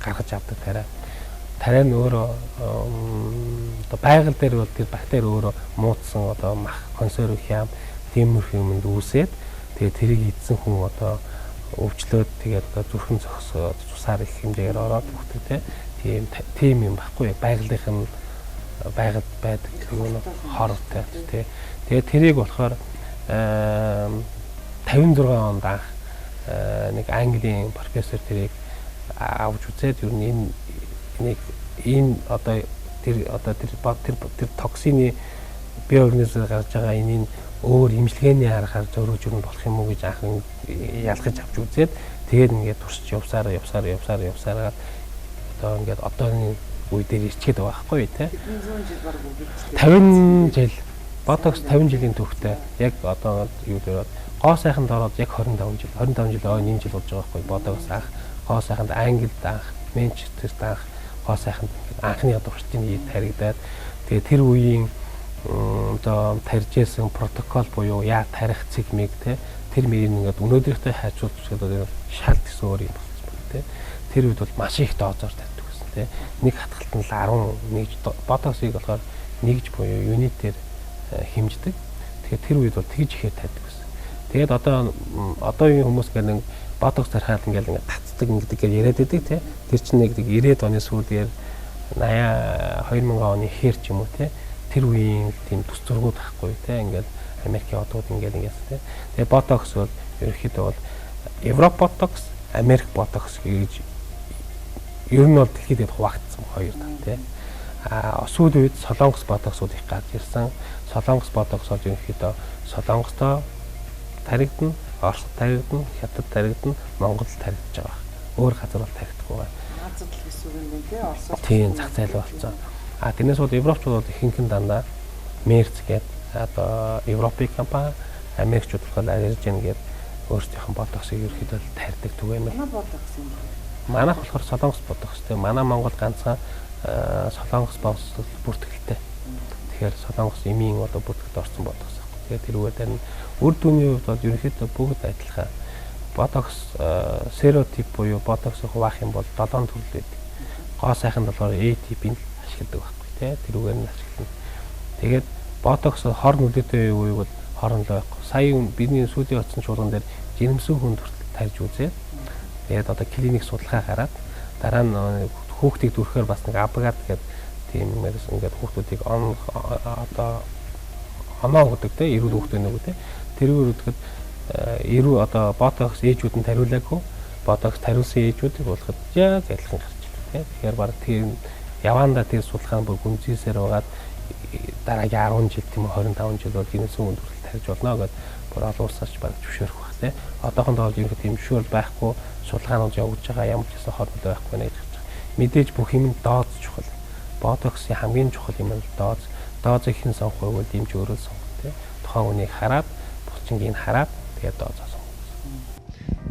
гаргаж авдаг тариа. Тариа нь өөрөө одоо байгаль дээр бол тэр бактери өөрөө муудсан одоо мах, консерв хям, тиймэрхүү юмд үүсээд тэгээ тэрийг эдсэн хүн одоо өвчлөөд тэгээд одоо зүрхэн зогсоод цусаар их хэмжээгээр ороод бүхтэй тийм юм баггүй байгалийнх нь байгаад байдаг юм хортой тий. Тэгээд тэрийг болохоор 56 онд анх нэг Английн профессор тэрийг авч үзээд ер нь энэ одоо тэр токсины биоорганизмээр гарч байгаа энийг өөр имчилгээний аргаар зөрүүж өрн болох юм уу гэж анх ялгаж авч үзээд тэгээд ингээд туршиж явсараа одоо ингээд одооны үе дээр ирчээд байгаа байхгүй тий. 50 жил ботокс 50 жилийн түүхтэй яг одоо юу дээр гоо сайханд ороод яг 25 жил нэмж жил болж байгаа байхгүй ботокс анх гоо сайханд Англид анх Манчестерт анх гоо сайханд анхны туршилтын таригдаад тэгээд тэр үеийн одоо тарьжсэн протокол буюу яа тарих цэгмийг те тэр мөрийг ингээд өнөөдрийнхтэй хайцуулж шалт гэсэн өөр юм болсон те тэр үед бол маш их доозоор тавьдаг гэсэн те нэг хатгалтанд л 11 ботоксыг болохоор нэгж буюу юнитээр хэмждэг. Тэгэхээр тэр үед бол тэгж ихээр тавьдаг гэсэн. Тэгээд одоогийн хүмүүс гэдэг ботокс тархаад ингээд татдаг ингэдэг яриад байдаг те тэр чинь нэг 90-ад оны сүүлээр 2000 оны хэр ч юм уу те тэр үеийн тийм төс зургууд байхгүй те ингээд Америкийн одууд ингээд те. Тэгээ ботокс бол ерөнхийдөө бол Европ ботокс, Америк ботокс гэж ер нь бол дэлхийд хуваагдсан хоёр тал те. Сүүлийн үед солонгос ботоксууд их гарч ирсэн. Солонгос ботокс бол ерөнхийдөө солонгостой таригдана, Оросд таригдана, Хятад таригдана, Монголд таригдаж байгаа. Өөр газар бол таригдахгүй байна. Азад л гэсэн үг юм тий Оросд. Тийм зах зээл болсон. Тэрнээс бол Европчууд бол ихэнх нь дандаа Мерц гэдэг одоо Европын компани, Америкчууд бол Аллерген гэдэг өөрсдийнх нь ботоксыг ерөөхдөө тарьдаг түгээмэл. Манай ботокс юм байна. Манайх болохоор солонгос ботокс тийм. Манай Монгол ганцхан солонгос ботокс бүртгэлтэй. Тэгэхээр солонгос эмийн одоо бүртгэлд орсон ботокс байхгүй. Тэгээд тэрүүгээр тань үр дүнний хувьд бол ерөөхдөө бүгд адилхан. Ботокс серотип буюу ботокс хуваах юм бол 7 төрөл байдаг. Гоо сайханд болохоор A типийг ашигладаг байхгүй тий. Тэрүүгээр нь ашиглана. Тэгээд ботокс хор нүдэтэй үеиг бол хоорондоо байхгүй. Сая бидний сүүлийн утсан чуулган дээр жирэмсэн хүн хүртэл тарьж үзээд тэгээд одоо клиник судалгаа гараад дараа нь хүүхдийг дүрхээр бас нэг абгад гэдэг тийм юмээс ингээд хүүхдүүдийг одоо оноо өгдөг те эрүүл хүүхдүүд нэг те тэрүүгээр үтгэхэд эрүү одоо ботокс ээжүүд нь тариулаагүй ботокс тариулсан ээжүүдийг болоход яг адилхан гарч ирдэг те тэгэхээр баг тийм яваанда тэр судалгаа бүр гүнзгийсээр байгаад дараагийн 10 жил тийм 25 жил бол гинэс хүн хүртэл тарьж болно гэдээ бүр олон улсаач баг зөвшөөрөх баг те одоохондоо бол ерөнхийдөө тийм зөвшөөрөл байхгүй судалгаанууд явуулж байгаа ямар ч гэсэн хордод байхгүй нэ гэж байна. Мэдээж бүх юм дооз чухал. Ботоксын хамгийн чухал юм нь дооз. Доозыг хэн сонгох вэ гэвэл дэмж өөрөө сонгох тий. Тухайн үнийг хараад булчингийг хараад тэгээд доозоо сонгох.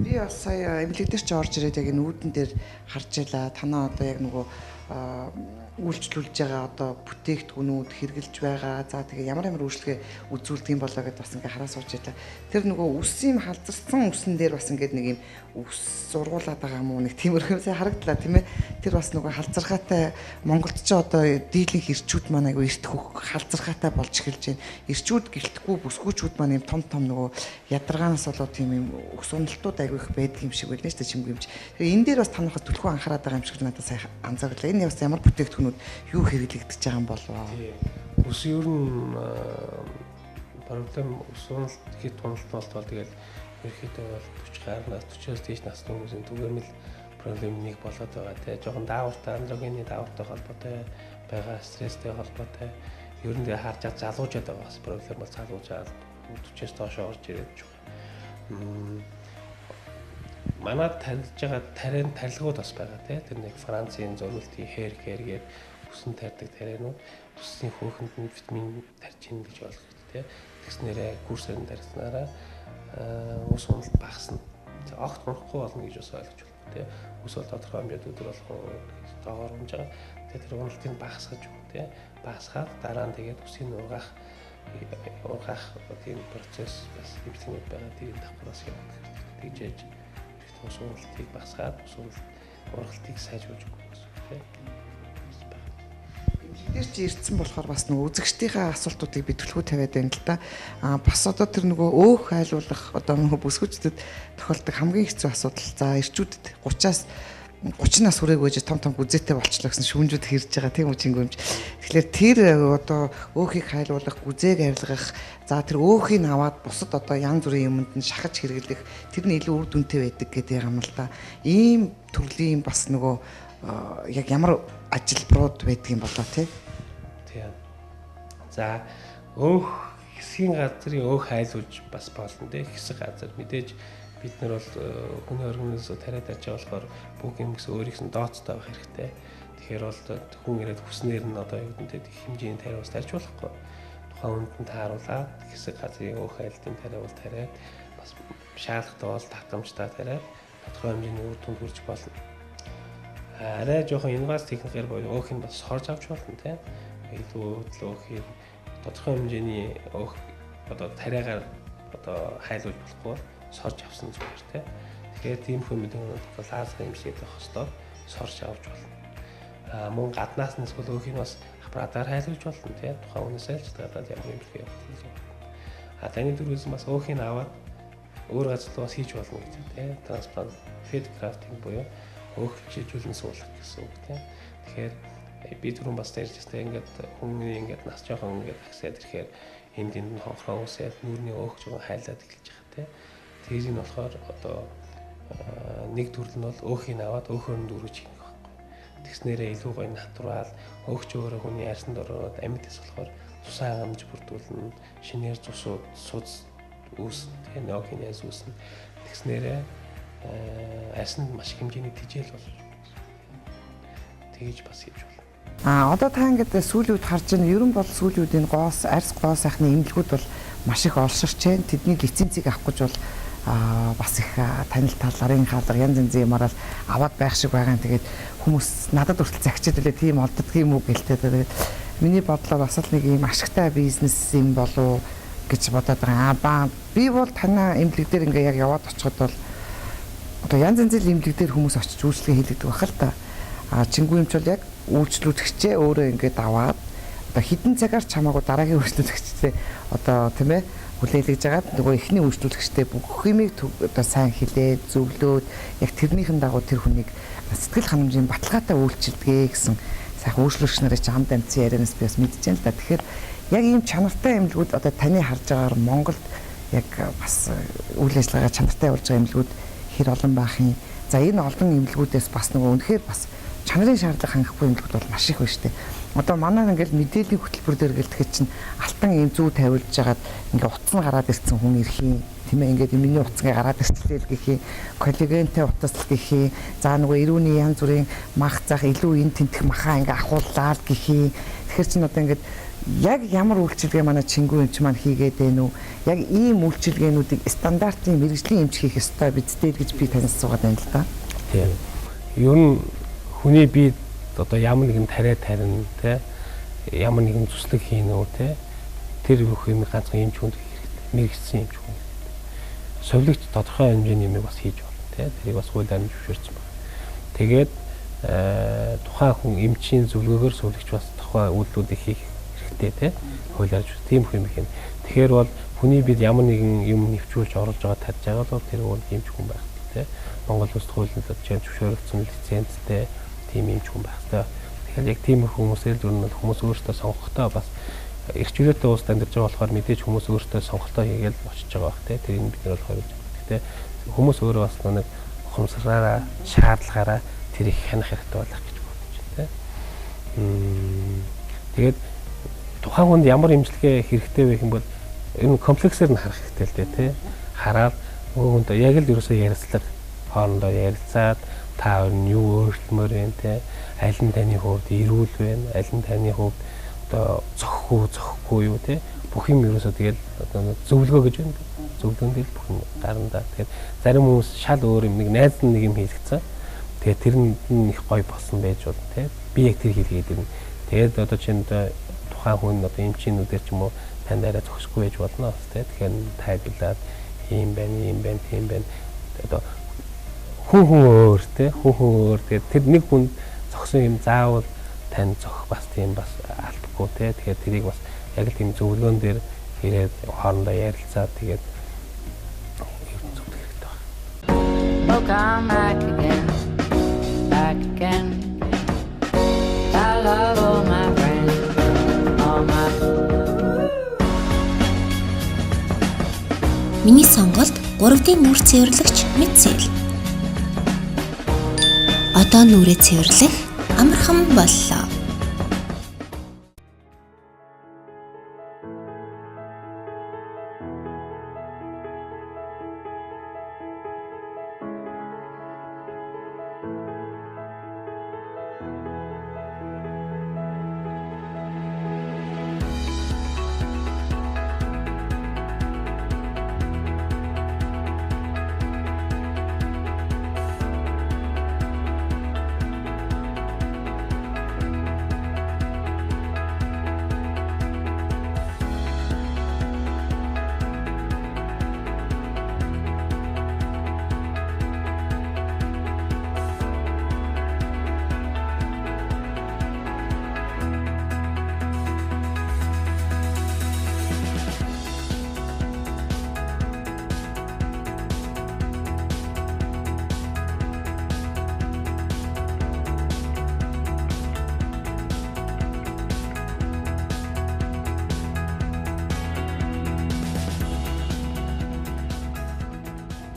Би бас сая эмнэлэг дээр ч орж ирээд яг нүүдэн дээр харж байла. Танаа одоо яг нөгөө үйлчлүүлж байгаа одоо бүтээгдэхүүнүүд хэрглэж байгаа. За тэгээ ямар үйлчлэгээ үзүүлдэг юм болоо гэдээ бас ингээ хараа сууж байлаа. Тэр нөгөө үс юм халзарсан үсэн дээр бас ингээ нэг юм үс сургуулаад байгаа юм уу нэг тиймэрхүүсээ харагдлаа тийм ээ. Тэр бас нөгөө халзаргаатай Монголд ч одоо дийлэнх ирчүүд маань айгу эрт хөх халзаргаатай болж эхэлж байна. Ирчүүд гэлтэхгүй бүсгүүчүүд маань юм том нөгөө ядаргаанаас болоод тийм юм өс уналтууд айгу их байдаг юм шиг байлаа шүү дээ чимгүмж. Тэгээ энэ дээр бас танахад түлхүү анхаарат байгаа юм шиг надад сайн анзаарлаа. Энэ бас ямар бүтээгдэхүүнүүд юу хэрэглэгдэж байгаа юм болов аа. Ус ер нь проблем ус уналт хэд туналт болтол тэгэл ерөөхдөө бол 40 гарнаас 40-оос дээш насны хүмүүсийн түгээмэл проблем нэг болоод байгаа те. Жохон даавартай андрогены даавартай холбоотой байгаа, стресстэй холбоотой. Ер нь тэгээ харж залуужаад байгаа бас проблем бол залуужаад 40-оос доош орж ирээд байна. Манад таньж байгаа тарийн тарилгууд бас байгаа те. Тэр нэг Францын зөрүүлтийн хэргээр үсэн тарьдаг тарианууд үсний хөөхөнд нь витамин тарьж ийн гэж ойлгох те. Тэгснээрээ курсээр нь тарьснараа ус уналт багасна. Огт хонхгүй болно гэж бас ойлгож байна те. Ус бол тодорхой хэмжээнд өдөр болгоо доогоор унж байгаа. Тэгээ тэр уналтыг багасгаж өгнө те. Багасгаад дараа нь тэгээд үсийг ургаах тийм процесс бас эмчилгээнүүд байгаа. Тэгээд давхраас явагдах хэрэгтэй гэж ус уналтыг багасгаад ус ургалтыг сайжруулж өгөх гэсэн тийм. Тэр чи ирдсэн болохоор бас нөгөө үзэгчдийнхээ асуултуудыг би төлхөө тавиад байна л да. Бас одоо тэр нөгөө өөх хайлуулах одоо нөгөө бүсгүүчдэд тохиолдог хамгийн хэцүү асуудал. За ирчүүдэд 30 нас хүрээгүй том гүзээтэй болчлоо гэсэн шүүмжүүд хэрж байгаа тийм үү чингүмж. Тэгэхээр тэр одоо өөхийг хайлуулах, гүзээг арилгах, за тэр өөхийг аваад бусад одоо янз бүрийн юмд нь шахаж хэрэглэх тэр нь илүү үр дүнтэй байдаг гэдэг юм л да. Ийм төрлийн бас нөгөө яг ямар ажилбарууд байдаг юм болоо тий. Тийм. За өөх хэсгийн газрын өөх хайлуулж бас болно тий. Хэсэг газар мэдээж бид нар бол хүний организм тариад ачаа болохоор бүх юм гэсэн өөрийнх нь дооцтой байх хэрэгтэй. Тэгэхээр бол хүн ирээд хүснээр нь одоо юу гэдэг нь хэмжээний тариус тарьж болохгүй. Тухайн үндэнд тааруулаад хэсэг газрын өөх хайлтын тариул тариад бас шаардлагатай бол татамжтай тариад тодорхой хэмжээний үр дүнд хүрч болно. Арай жоохон инновац техникээр боёо өөх нь бас сорж авч болно тийм. Илүү өөхийг тодорхой хэмжээний өөх одоо тариагаар одоо хайлуулж болохгүй сорж авсан зүгээр тийм. Тэгэхээр тийм хүмүүдэн лазер имжлэг авах хэрэгтэй сорж авч болно. Мөн гаднаас нь эсвэл өөхийг бас аппаратаар хайлуулж болно тийм. Тухайн үнээс айлж гадаад ямар имжлэг явуулж байна. Таны дөрвөөс бас өөхийг аваад өөр газар бас хийж болно гэж тийм. Трансплант фид крафтинг буюу өөх шийдвэрлэн суулгах гэсэн үг тийм. Тэгэхээр би түрүүн бас ярьжсэн ингээд хүний ингээд нас жоохон ингээд агсаад ирэхээр энд нь хонхроо усаад нүүрний өөх жоохон хайлаад эхэлж байгаа тийм. Тэр нь болохоор одоо нэг төрөл нь бол өөхийг аваад өөхөөр нь дүүрэж хийх байхгүй. Тэгснээрээ илүү гоё натурал өөхч өөрөө хүний арьсанд ороод амьдс болохоор цусаа хангамж бүрдүүлнэ. Шинээр цусууд суц үүс тийм неокинез үүснэ. Тэгснээрээ арьсанд маш хэмжээний тэжээл болж тэгж бас хийж болно. Одоо та ингээд сүүлийн үед харж байна. Ер нь бол сүүлийн үед энэ арьс гоо сайхны эмнэлгүүд бол маш их олширч байна. Тэдний лицензийг авах гэж бол бас их танил таларын хаалга янз янзын юмараа аваад байх шиг байгаа. Тэгээд хүмүүс надад хүртэл загчид үлээ тийм олддог юм уу гэлтэй. Тэгээд миний бодлоор бас л нэг юм ашигтай бизнес юм болов гэж бодоод байгаа. Би бол танаа эмнэлэг дээр ингээ яг яваад очиход бол одоо янз янзын эмнэлэг дээр хүмүүс очиж үйлчлэгээ хийлэгдэг байх л та. Чингүн эмч бол яг үйлчлүүлэгчээ өөрөө ингээд аваад одоо хідэн цагаар чамаагүй дараагийн үйлчлүүлэгчтэй одоо тийм ээ хүлээлгэж агаад нөгөө эхний үйлчлүүлэгчтэй бүх юмыг одоо сайн хилээд зөвлөөд яг тэрнийхэн дагуу тэр хүнийг сэтгэл ханамжийн баталгаатай үйлчилдэгэ гэсэн сайхан үйлчлүүлэгч нарын ч хамт амьдсан ярианаас би бас мэдчихээн л да. Тэгэхээр яг ийм чанартай эмнэлгүүд одоо таны харж байгаагаар Монголд яг бас үйл ажиллагаа чанартай явуулж байгаа эмнэлгүүд хэр олон байх юм. За энэ олон эмнэлгүүдээс бас нөгөө үнэхээр бас чанарын шаардлага хангахгүй эмнэлгүүд бол маш их байна шүү дээ. Одоо манай ингээл мэдээллийн хөтөлбөр дээр гэлтгэж чинь алтан юм зүү тавиулж жагаад ингээ утас нь гараад ирсэн хүн ирэх юм тийм ээ ингээд миний утасгаа гараад ирчихлээ гэх юм коллагентэй утас л гэх юм за нөгөө ирүүний янз бүрийн мах зах илүү ин тентэх махаа ингээ ахууллаа гэх юм тэгэхээр чинь одоо ингээд яг ямар үйлчилгээ манай чингүн эмч маань хийгээд байна уу яг ийм үйлчилгээнүүдийг стандартын мэрэгжлийн эмч хийх ёстой бидтэй гэж би танаас суугаад байна л да. Тийм. Ер нь хүний бие одоо ямар нэгэн тариа тарина те ямар нэгэн зүслэг хийнэ үү те тэр бүх юм ганцхан эмч хүнд хэрэгтэй мэрэгсэн эмч хүн совлогч тодорхой хэмжээний юм бас хийж болно те тэрийг бас хуулиар нь зөвшөөрсөн байна. Тэгээд тухайн хүн эмчийн зөвлөгөөгөөр совлогч бас тухайн үйлдэлүүдийг хийх хэрэгтэй те хуулиар тийм их юм хийнэ. Тэгэхээр бол хүний бид ямар нэгэн юм нэвчүүлж оруулж байгаа тарж байгаа бол тэр өөр эмч хүн байх те Монгол улс хуулинд зөвшөөрөгдсөн лицензтэй тийм эмч хүн байх хэрэгтэй. Тэгэхээр яг тийм хүмүүсээр зөвхөн хүмүүс өөрсдөө сонгохдоо бас эрх чөлөөтэй улс амьдарч байгаа болохоор мэдээж хүмүүс өөрсдөө сонголтоо хийгээл очиж байгаа бах те тэрийг бид нар бол хоригж. Гэхдээ хүмүүс өөрөө бас нэг ухамсараараа шаардлагаараа тэрийг хянах хэрэгтэй болох гэж бодож байна те. Тэгээд тухайн хүнд ямар эмчилгээ хэрэгтэй вэ гэх юм бол энэ комплексээр нь харах хэрэгтэй л дээ те. Хараад нөгөө хүнд яг л ерөөсөө ярилцлага хоорондоо ярилцаад та хоёр нь юу өөрчлөмөр вэ те. Аль нь таны хувьд эрүүл вэ? Аль нь таны хувьд одоо зөхгүй юу те. Бүх юм ерөөсөө тэгэл одоо зөвлөгөө гэж байна. Зөвлөгөөнд л бүх юм гарна. Тэгэхээр зарим хүмүүс шал өөр юм нэг найз нэг юм хийлгэсэн. Тэгээд тэр нь их гоё болсон байж болно те. Би яг тэр хийлгээд ирнэ. Тэгээд одоо чинь тухайн хүн одоо эмчийнүүдээр ч юм уу танд арай зогсохгүй байж болно те. Тэгэхээр тайлбарлаад ийм байна, тийм байна. Одоо хүн өөр те. Хүн өөр. Тэгээд тэр нэг хүн зогсон юм заавал тань зогх бас тийм бас албагүй те. Тэгэхээр тэрийг бас яг л тийм зөвлөгөөн дээр ирээд хоорондоо ярилцаад тэгээд зөвлөх хэрэгтэй байна. Oh, come back again. I love all my friends, all my. Миний сонголт 3D нүрэ цэвэрлэгч Мэдсэл. Одоо нүрээ цэвэрлэх амархан боллоо.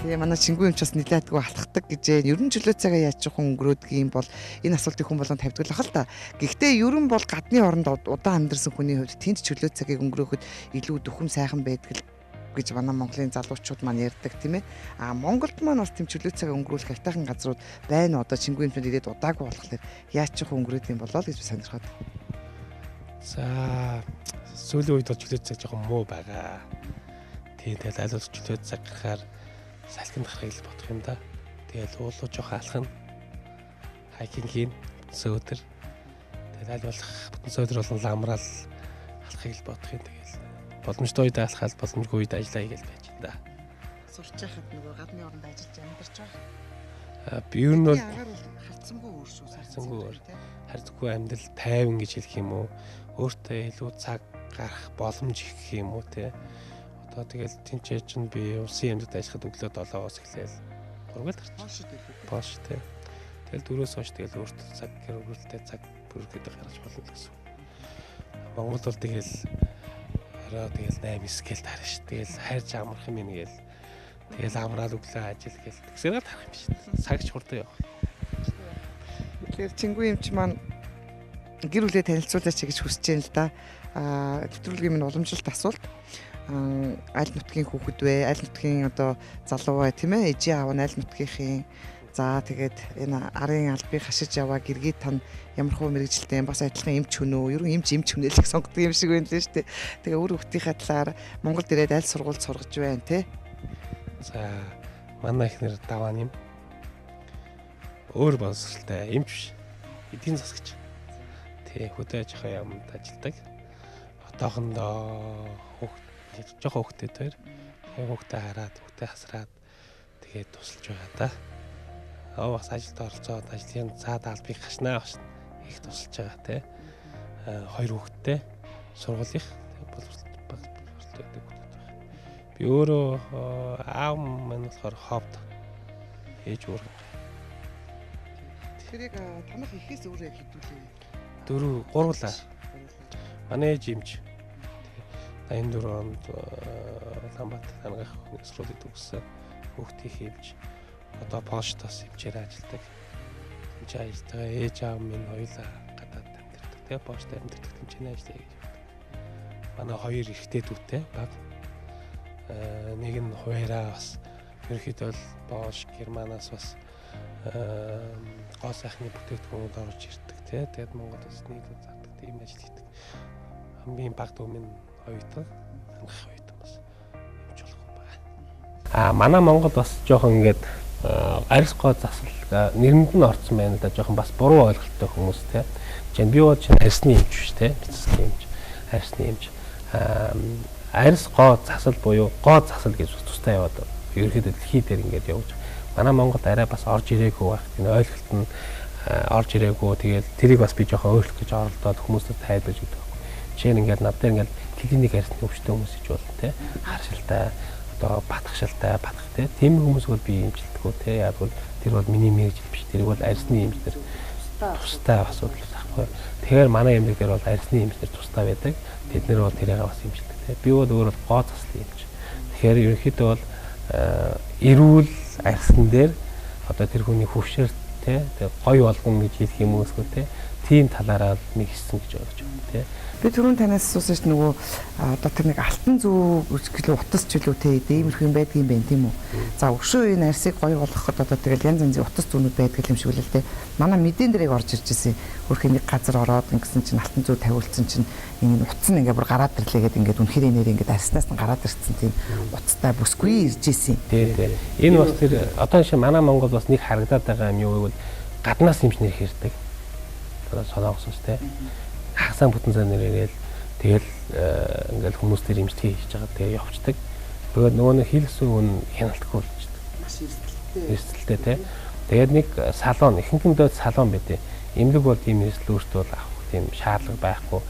Тэгээ манай чингүн эмч бас нэлээдгүй алхахдаг гэж ер нь чөлөө цагаа яаж жоохон өнгөрөөдөг юм бол энэ асуултыг хүн болгон тавьдаг л ах л та. Гэхдээ ер нь бол гадны оронд удаан амьдарсан хүний хувьд тэнд чөлөө цагийг өнгөрөөхөд илүү дөхөм сайхан байдаг гэж манай Монголын залуучууд маань ярьдаг тийм ээ. Монголд маань бас тэм чөлөө цагаа өнгөрүүлэх айтайхан газрууд байна. Одоо чингүн эмчүүд ирээд удаагүй болохоор яаж жоохон өнгөрөөд юм болоо л гэж би сонирхоод. За сүүлийн үед бол чөлөө цаг жоохон муу байгаа. Тийм тэгэл аль болох чөлөө цаг гарахаар салхинд гарахыг л бодох юм да. Тэгэл уулуу жоох алхах нь хайкингийн сөөдөр. Тэгэл аль болох бүтэн сөөдөр болон ламраал алхахыг л бодох юм. Тэгэл боломжтой үед алхаад боломжгүй үед ажиллаа хийгээл байж энэ да. Сурч яхад нөгөө гадны оронд ажиллаж амьдарч байгаа. Би ер нь бол харцсангүй өөр шүү. харцсангүй өөр. Харцгүй амьдрал тайван гэж хэлэх юм уу? Өөртөө илүү цаг гарах боломж их гэх юм уу те. Одоо тэгэл тэнцээ чинь би улсын амьд ажиллахад өглөө 7-оос эхлээл 3-аар тарчих. Поош те. Тэгэл 4-өөс хойш тэгэл өөртөө цаг гэр бүлтэй цаг бүргээд гаргаж болно гэсэн. Монгол бол тэгэл ороо тэгэл 8-9 гээл тарна ш. Тэгэл хайрч амрах юм гээл. Тэгэл амраад өглөө ажил гээл. Тэгсээр тарах юм ш. Цагч хурдан явах. Тэгэхээр чингүн эмч маань гэр бүлээ танилцуулаач гэж хүсэж байна л да. Нэвтрүүлгийн минь уламжлалт асуулт. Аль нутгийн хүүхэд вэ? Аль нутгийн одоо залуу вэ? Тийм ээ. Ээжийн аав нь аль нутгийнхын. За тэгээд энэ арын албыг хашиж яваа гэргий тань ямар хөө мэрэгжилтэй бас адилхан эмч хүн үү? Ер нь эмч хүнэлэх сонгодог юм шиг байна лээ шүү дээ. Тэгээ өөр хүүхдийнхаа талаар Монголд ирээд аль сургуульд сургаж байна те? За манай ихнэр даваа юм. Өөр боловсралтай эмч биш. эдийн засагч. Тий, хөдөө аж ахуйн яамд ажилладаг. Одоохондоо жоохон хөвгтэй төр. Тэгээ хөвгтэй хараад, хөвгтэй хасраад тэгээд тусалж байгаа да. Бас ажилд оролцоод ажлын цаад албыг гашнаа их тусалж байгаа те. 2 хүүхэдтэй сургуулийнх боловсролтой байдаг хүүхдүүд байна. Би өөрөө аав маань болохоор ховд ээж өөр. Тэгэхээр яг танах ихээс өөрөө хэдүүлээ. 3 манай ээж имж. 84 онд Ламбат танах нөхцөлөд төгссөн хүүхдийн хэмж. Одоо поштоос хэмжээр ажилладаг. Хэмж ажилладаг. Ээж аав минь хоёулаа гадаад амьдардаг. Тэгээ пошт амьдардаг хэмжээний ажиллая гэж байна. Манай 2 эрэгтэй дүүтэй баг. Нэг нь хуваараа бас ерөнхийдөө Бош, Германаас бас гоо сайхны бүтээгдэхүүнүүд орж ирдэг тий. Тэгээд Монголд бас нийлүү зардаг тийм ажил хийдэг. Хамгийн баг дүү минь хоёртой, анх хоёртой бас юмч болох юм байна. Манай Монголд бас жоохон ингээд арьс гоо засал нэрэнд нь орсон байна да жоохон бас буруу ойлголттой хүмүүс тий. Жишээ нь би бол чинь арьсны эмч биш тий. Бицэсгийн эмч, арьсны эмч. Арьс гоо засал буюу гоо засал гэж тустай яваад ерөнхийдөө дэлхий дээр ингээд явж. Манай Монголд арай бас орж ирээгүй байх. Энэ ойлголт нь орж ирээгүй. Тэгээд тэрийг бас би жоохон өөрчлөх гэж оролдоод хүмүүстэй тайлбарж өгдөг. Жишээ нь ингээд над дээр ингээд клиник арьсны өвчтөй хүмүүс иж болно тий. Харшилтай, одоо батгшилтай, батх тий. Тийм хүмүүс бол би эмчилдэггүй тий. Яг бол тэр бол миний мэрэгжил биш. Тэр бол арьсны эмч нар тустай асуудал байхгүй. Тэгэхээр манай эмнэг дээр бол арьсны эмч нар тустай байдаг. Тэд нэр бол тэрийг бас эмчилдэг тий. Би бол өөрөө гоо заслын эмч. Тэгэхээр ерөнхийдөө бол эрүүл арьсан дээр одоо тэр хүний хөвшөр тий. Тэгээ гоё болгоно гэж хэлэх юм уусгүй тий. Тийм талаараа нэг хэлсэн гэж бодож байна тий. Би түрүүн танаас асуусан ш нь нөгөө одоо тэр нэг алтан зүү гэлээ утас ч үлээ те иймэрхүү юм байдгийн байх тийм үү. За өшөө энэ арьсыг гоё болгоход одоо тэгэл янз янзын утас зүүнүүд байдаг юм шиг үлээ л те. Манай мэдэн дээрийг орж ирж ирсэн. Хөрхийн нэг газар ороод ингэсэн чинь алтан зүү тавиулсан чинь энэ утас нь ингээ бүр гараад ирлээгээд ингээд үнэхээр нэр ингээд арьснаас нь гараад ирсэн тийм утастай бүсгүй ирж ирсэн. Тий. Энэ бас тэр одоо шин манай Монгол бас нэг харагдаад байгаа юм юу гэвэл гаднаас юмч нэр хэрдэг. Одоо солонгосоос те. Хагасаа бүтэн цаа нэрээр тэгэл ингээл хүмүүс тэр имжлэгээ хийж байгаа тэгээ явцдаг. Тэгээд нөгөө нэг хилсэн хүн хяналтгүй болчихдог. Маш эрсдэлтэй. Эрсдэлтэй тий. Тэгээд нэг салон ихэнхэндээ салон байдیں۔ Имлэг бол тийм эрсдэл өөртөө бол авах тийм шаардлага байхгүй.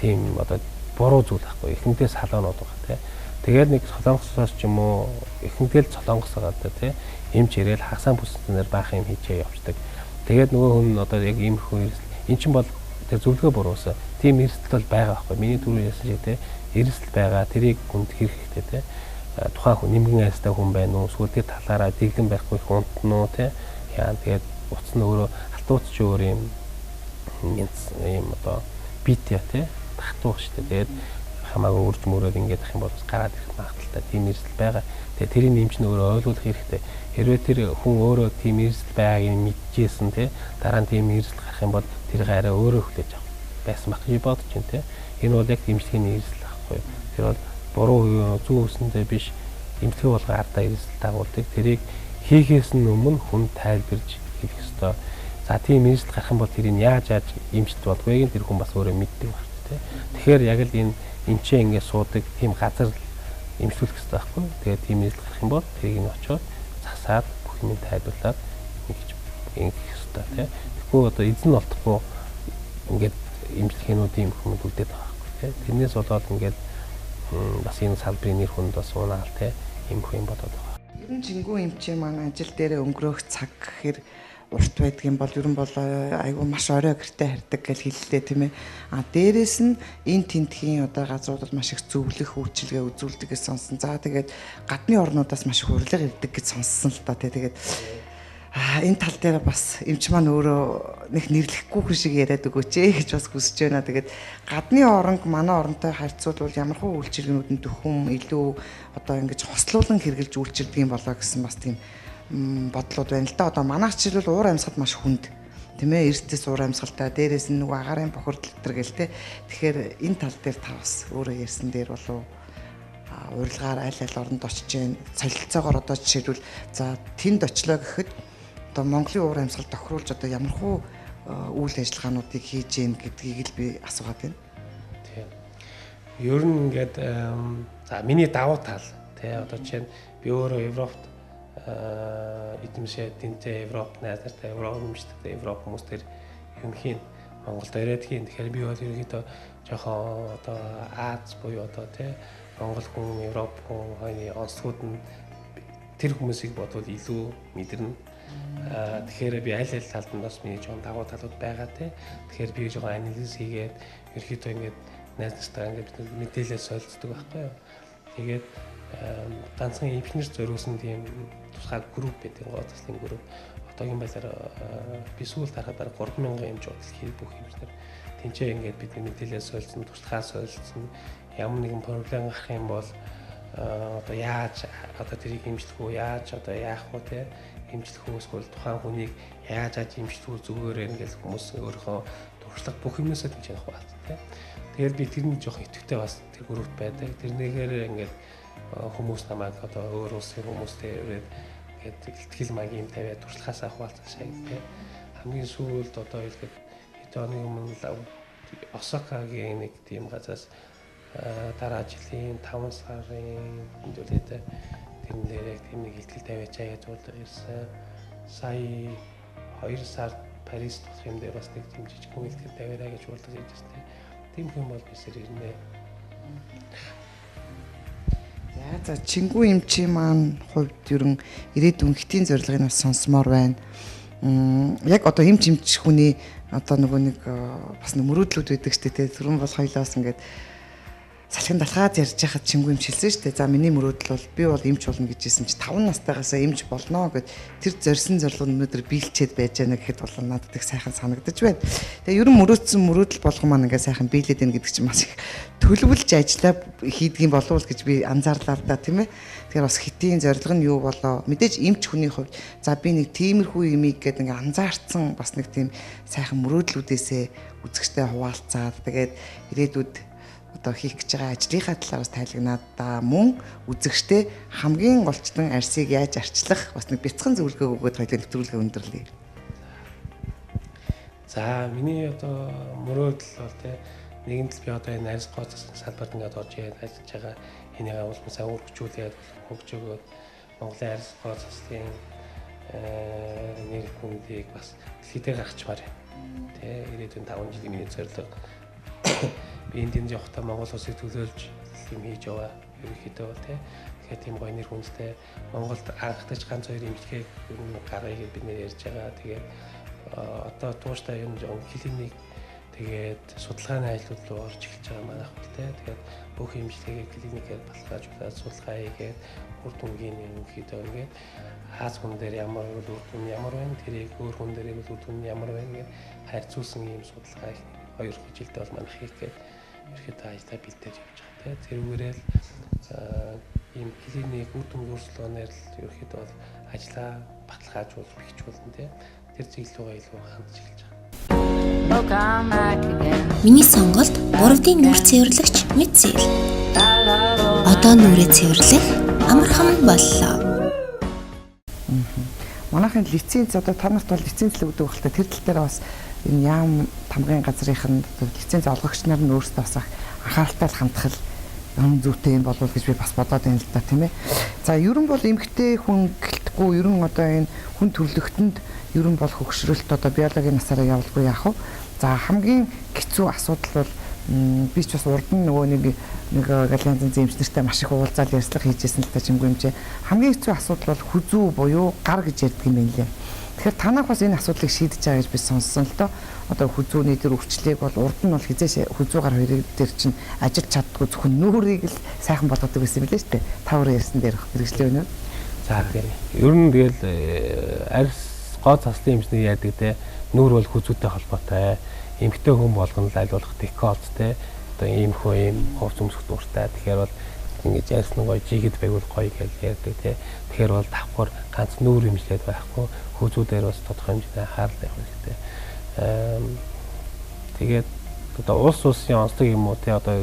Тийм одоо буруу зүйл байхгүй. Ихэнхдээ салонууд байгаа тий. Тэгээд нэг солонгосоос ч юм уу ихэнхдээ л солонгос байгаа тий. Имж ирээл хагасаа бүтэн цаа нэр баах юм хийчээ явцдаг. Тэгээд нөгөө хүн одоо яг иймэрхүү эрсдэл эн чинь бол тэр зөвлөгөө буруулсан. Тийм эрсдэл бол байгаа байхгүй. Миний түрүү яасан шиг те эрсдэл байгаа. Тэрийг хүнд хэрэг хэрэгтэй те. Тухайн хүн нэмгэн айстай хүн байна уу? Эсвэл тэр талаараа дэглэн байхгүй хүнтэн үү те. Яа тэгээд утас нь өөрөө халтууц ч өөр юм одоо битя те. Татуух шүү дээ. Тэгээд хамаагүй үрж мөрөөд ингээд ах юм бол гараад ирэх магадaltaй тийм эрсдэл байгаа. Тэгээд тэрийг нэмж нь өөрөө ойлгуулах хэрэгтэй. Хэрвээ тэр хүн өөрөө тийм эрсдэл байгааг мэдчихсэн те. Дараа нь тийм эрсдэл гарах юм бол тэр гараа өөрөө хүлээж авах байсан байх гэж бодож байна те. Энэ бол яг эмчилгээний эрсдэл байхгүй. Тэр бол буруу зүүн үсэндээ биш эмчилгээ болгоо ардаа эрсдэл дагуулдаг. Тэрийг хийхээс нь өмнө хүн тайлбарж хэлэх ёстой. За тийм эрсдэл гарах юм бол тэрийг яаж эмчилж болдгойг тэр хүн бас өөрөө мэддэг байна те. Тэгэхээр яг л энэ эмчээ ингээд суудаг тийм газар эмчлүүлэх хэрэгтэй байхгүй. Тэгээд тийм эрсдэл гарах юм бол тэрийг нь очиод засаад бүх юм тайлбарлаад ингэх ёстой те. Тэгэхгүй одоо эзэн олдохгүй ингээд эмчилгээнүүд ийм хүмүүс үлдээд байгаа байхгүй тий. Тэрнээс болоод ингээд бас энэ салбарын нэр хүнд бас унаал тий ийм хүн болоод байгаа. Ер нь чингүн эмчийн маань ажил дээр өнгөрөөх цаг гэхэр урт байдаг юм бол ер нь бол айгүй маш орой гэртээ хардаг гэж хэллээ тийм ээ. Дээрээс нь энэ тентхийн одоо газруудад маш их зөвлөх үйлчилгээ үзүүлдэг гэж сонсон. За тэгээд гадны орнуудаас маш их урилга ирдэг гэж сонссон л та тий. Тэгээд энэ тал дээр бас эмч маань өөрөө нэг нэрлэхгүй хүн шиг яриад өгөөч гэж бас хүсэж байна. Тэгээд гадны оронг манай оронтой харьцуулбал ямар хөө үйлчилгээнүүдэнд төхөм илүү одоо ингэж хослуулан хэрэгжилж үйлчилдэг юм болоо гэсэн бас тийм бодлууд байна л да. Одоо манайх жишээлбэл уур амьсгал маш хүнд тийм ээ эрдэс уур амьсгалтай дээрээс нь нөгөө агаарын бохирдол төр гэл те. Тэгэхээр энэ тал дээр та бас өөрөө ярьсан дээр болов урилгаар аль аль оронд очиж जैन солилцоогоор одоо жишээлбэл за тэнд очлоо гэхэд одоо Монголын уур амьсгал тохируулж одоо ямархуу үйл ажиллагаануудыг хийж гин гэдгийг л би асуугаад байна. Тийм. Ер нь ингээд за миний давуу тал тий одоо жишээ нь би өөрөө Европт эдэмшээ тэнцээ Европ найзартай Европ юмшигтэй Европ хүмүүстэр юм хийн Монголд ирээд хийн. Тэгэхээр би бол ерөнхийдөө жоохон одоо Аз буюу одоо тий Монгол хүн Европ хүн хоёрын онцлогуд нь тэр хүмүүсийг бодвол илүү мэдэрнэ. Тэгэхээр би аль талд нь бас миний жоохон давуу талууд байгаа тий. Тэгэхээр би жоохон анализ хийгээд ерөнхийдөө ингээд найз нартай ингээд мэдээлэл солилцдог байхгүй юу. Тэгээд ганцхан инженер зориулсан тийм тусгай групп байдаг. Гооцлын групп. Одоогийн байдлаар би сүүл дарахаар 3000 эмч бодлол бүх эмчнэр тэнцээ ингээд бид мэдээлэл солилцсон, туслахаа солилцсон. Ямар нэгэн проблем гарах юм бол одоо яаж одоо тэрийг эмчлэх үү, яаж одоо яах вэ те эмчлэх үү эсвэл тухайн хүнийг яаж эмчлэх үү зүгээр ингээд хүмүүс өөрийнхөө туршлага бүх юмнасаа тэнцээ авах бат те. Тэгэхээр би тэрний жоох итгэвтэй бас тэр группт байдаг. Тэрнийгээр ингээд хүмүүс намайг одоо өөр улсын хүмүүстэй ирээд ингээд ихтгэл маягийн тавиад туршлагаас авах болцсон те. Хамгийн сүүлд одоо хэлэхэд хэд оны өмнө Осакагийн нэг тийм газраас дараа жилийн 5 сарын зүйлээд тэрэн дээр яг тийм нэг ихтгэл тавиач аяа зурдаг ирсэн. Сая 2 сард Парис болох юм дээр бас нэг тийм жижиг хүн ихтгэл тавиараа гэж уралдаж ирсэн. Тийм хүн бол бисэр ирнэ. За Чингүн эмчийн маань хувьд ерөн ирээдүйн хэтийн зорилгыг бас сонсомоор байна. Яг одоо эмч хүний одоо нөгөө нэг бас нэг мөрөөдлүүд байдаг шүү дээ. Түрүүн бол хоёлоос ингээд салхин далхаад ярьж байхад Чингүн эмч хэлсэн шүү дээ. За миний мөрөөдөл бол би бол эмч болно гэж хэлсэн чи 5 настайгаас эмч болно гэд тэр зорьсон зорилго өнөөдөр биелчээд байж байна гэхэд бол надад их сайхан санагдаж байна. Тэгээ ерөн мөрөөдсөн мөрөөдөл болгон маань ингээд сайхан биелээд байна гэдэг чинь маш их төлөвлөж ажиллаа хийдгийм болов уу гэж би анзаарлаа да тийм ээ. Тэгэхээр бас хэтийн зорилго нь юу болоо мэдээж эмч хүний хувьд за би нэг тиймэрхүү юмыг гээд ингээд анзаарсан бас нэг тийм сайхан мөрөөдлүүдээсээ үзэгчтэй хуваалцаад тэгээд ирээдүйд одоо хийх гэж байгаа ажлынхаа талаараас тайлагнаад да мөн үзэгчтэй хамгийн голчтон арсыг яаж арчлах бас нэг бяцхан зөвлөгөө өгөөд хоёулаа нэвтрүүлгээ өндөрлөе. За миний одоо мөрөөдөл бол те нэгэн тал би одоо энэ арьс gooцсон салбарт ингээд орж ирээд ажиллаж байгаа энийг улмасаа өргөжүүлээд хөгжөөгөөд Монголын арьс gooцсон нэр хүндийг бас дэлхийдээ гаргачмаар байна. Тэ ирээдүйн 5 жилийн миний зорилго би энд явахдаа Монгол улсыг төлөөлж юм хийж яваа ерөнхийдөө тий. Тэгэхээр тийм гоё нэр хүндтэй Монголд анхдаж ганц хоёр эмчгээ гаргая гэж бид нэр ярьж байгаа. Тэгээд одоо тууштай юм жоо клиник тэгээд судалгааны ажлууд руу орж эхэлж байгаа манайх бол тий. Тэгээд бүх эмчилгээгээ клиникээр баталгаажуулаад судалгаа хийгээд үр дүнгийн ерөнхийдөө ингээд хаас хүн дээр ямар үр дүн ямар байна тэрийг өөр хүн дээр үр дүн ямар байна гэж харьцуулсан ийм судалгаа 2 жилдээ бол манайх хийх гээд ерөөхдөө ажиллаа бэлдээж явж байгаа. Тэрүүгээрээ л ийм клиник үр дүн өөрчлөлөөнөр л ерөөхдөө бол ажиллаа баталгаажуулж бэхжүүлнэ тий. Тэр чиглэлөө илүү хандж эхэлж байгаа. Миний сонголт 3D нүр цэвэрлэгч Мэдсэл. Одоо нүрээ цэвэрлэх амархан боллоо. Манайхын лиценз одоо та нарт бол лиценз л өгдөг хэлтэй тэр тал дээр бас энэ яам тамгын газрынхан лиценз олгогч нар нь өөрсдөө бас анхааралтай хандах юм зүйтэй юм болов гэж би бас бодоод байна л да тийм ээ. За ерөн бол эмгтэй хүн гэлтгүй ерөн одоо энэ хүн төрлөختөнд ерөн бол хөгшрөлт одоо биологийн насаараа явуулгүй яах вэ? За хамгийн хэцүү асуудал бол би ч бас урд нь нөгөө нэг галянзын эмчнэртэй маш их уулзаал ярьслах хийжсэн л та Чингүн эмчээ. Хамгийн хэцүү асуудал бол хүзүү буюу гар гэж ярьдаг юм байна лээ. Тэгэхээр танах бас энэ асуудлыг шийдэж байгаа гэж би сонссон л доо. Одоо хүзүүний тэр өвчлийг бол урд нь бол хизээш хүзүү гар хоёрыг дээр чинь ажиллаж чаддгүй зөвхөн нүрийг л сайхан болгодог байсан билээ шүү дээ. Тавар ярьсан дээр хэрэгжлээ өнөө. За тийм. Ер нь тэгэл арьс гооц цаслын эмчний яадаг те нүур бол хүзүүтэй холбоотой. Эмгтэй хүн болгоно л айлуулах деколт те одоо ийм хөө ийм хувц өмсөх дуртай. Тэгэхээр бол ингэж ярьсан гоё жигэд байгуул гоё гэж ярьдаг те. Тэгэхээр бол давхар ганц нүур эмчлээд байхгүй хүзүүдээр бас тодорхой хэмжээний анхаарал явах хэрэгтэй. Тэгээд одоо улс улсын онцлог юм уу те одоо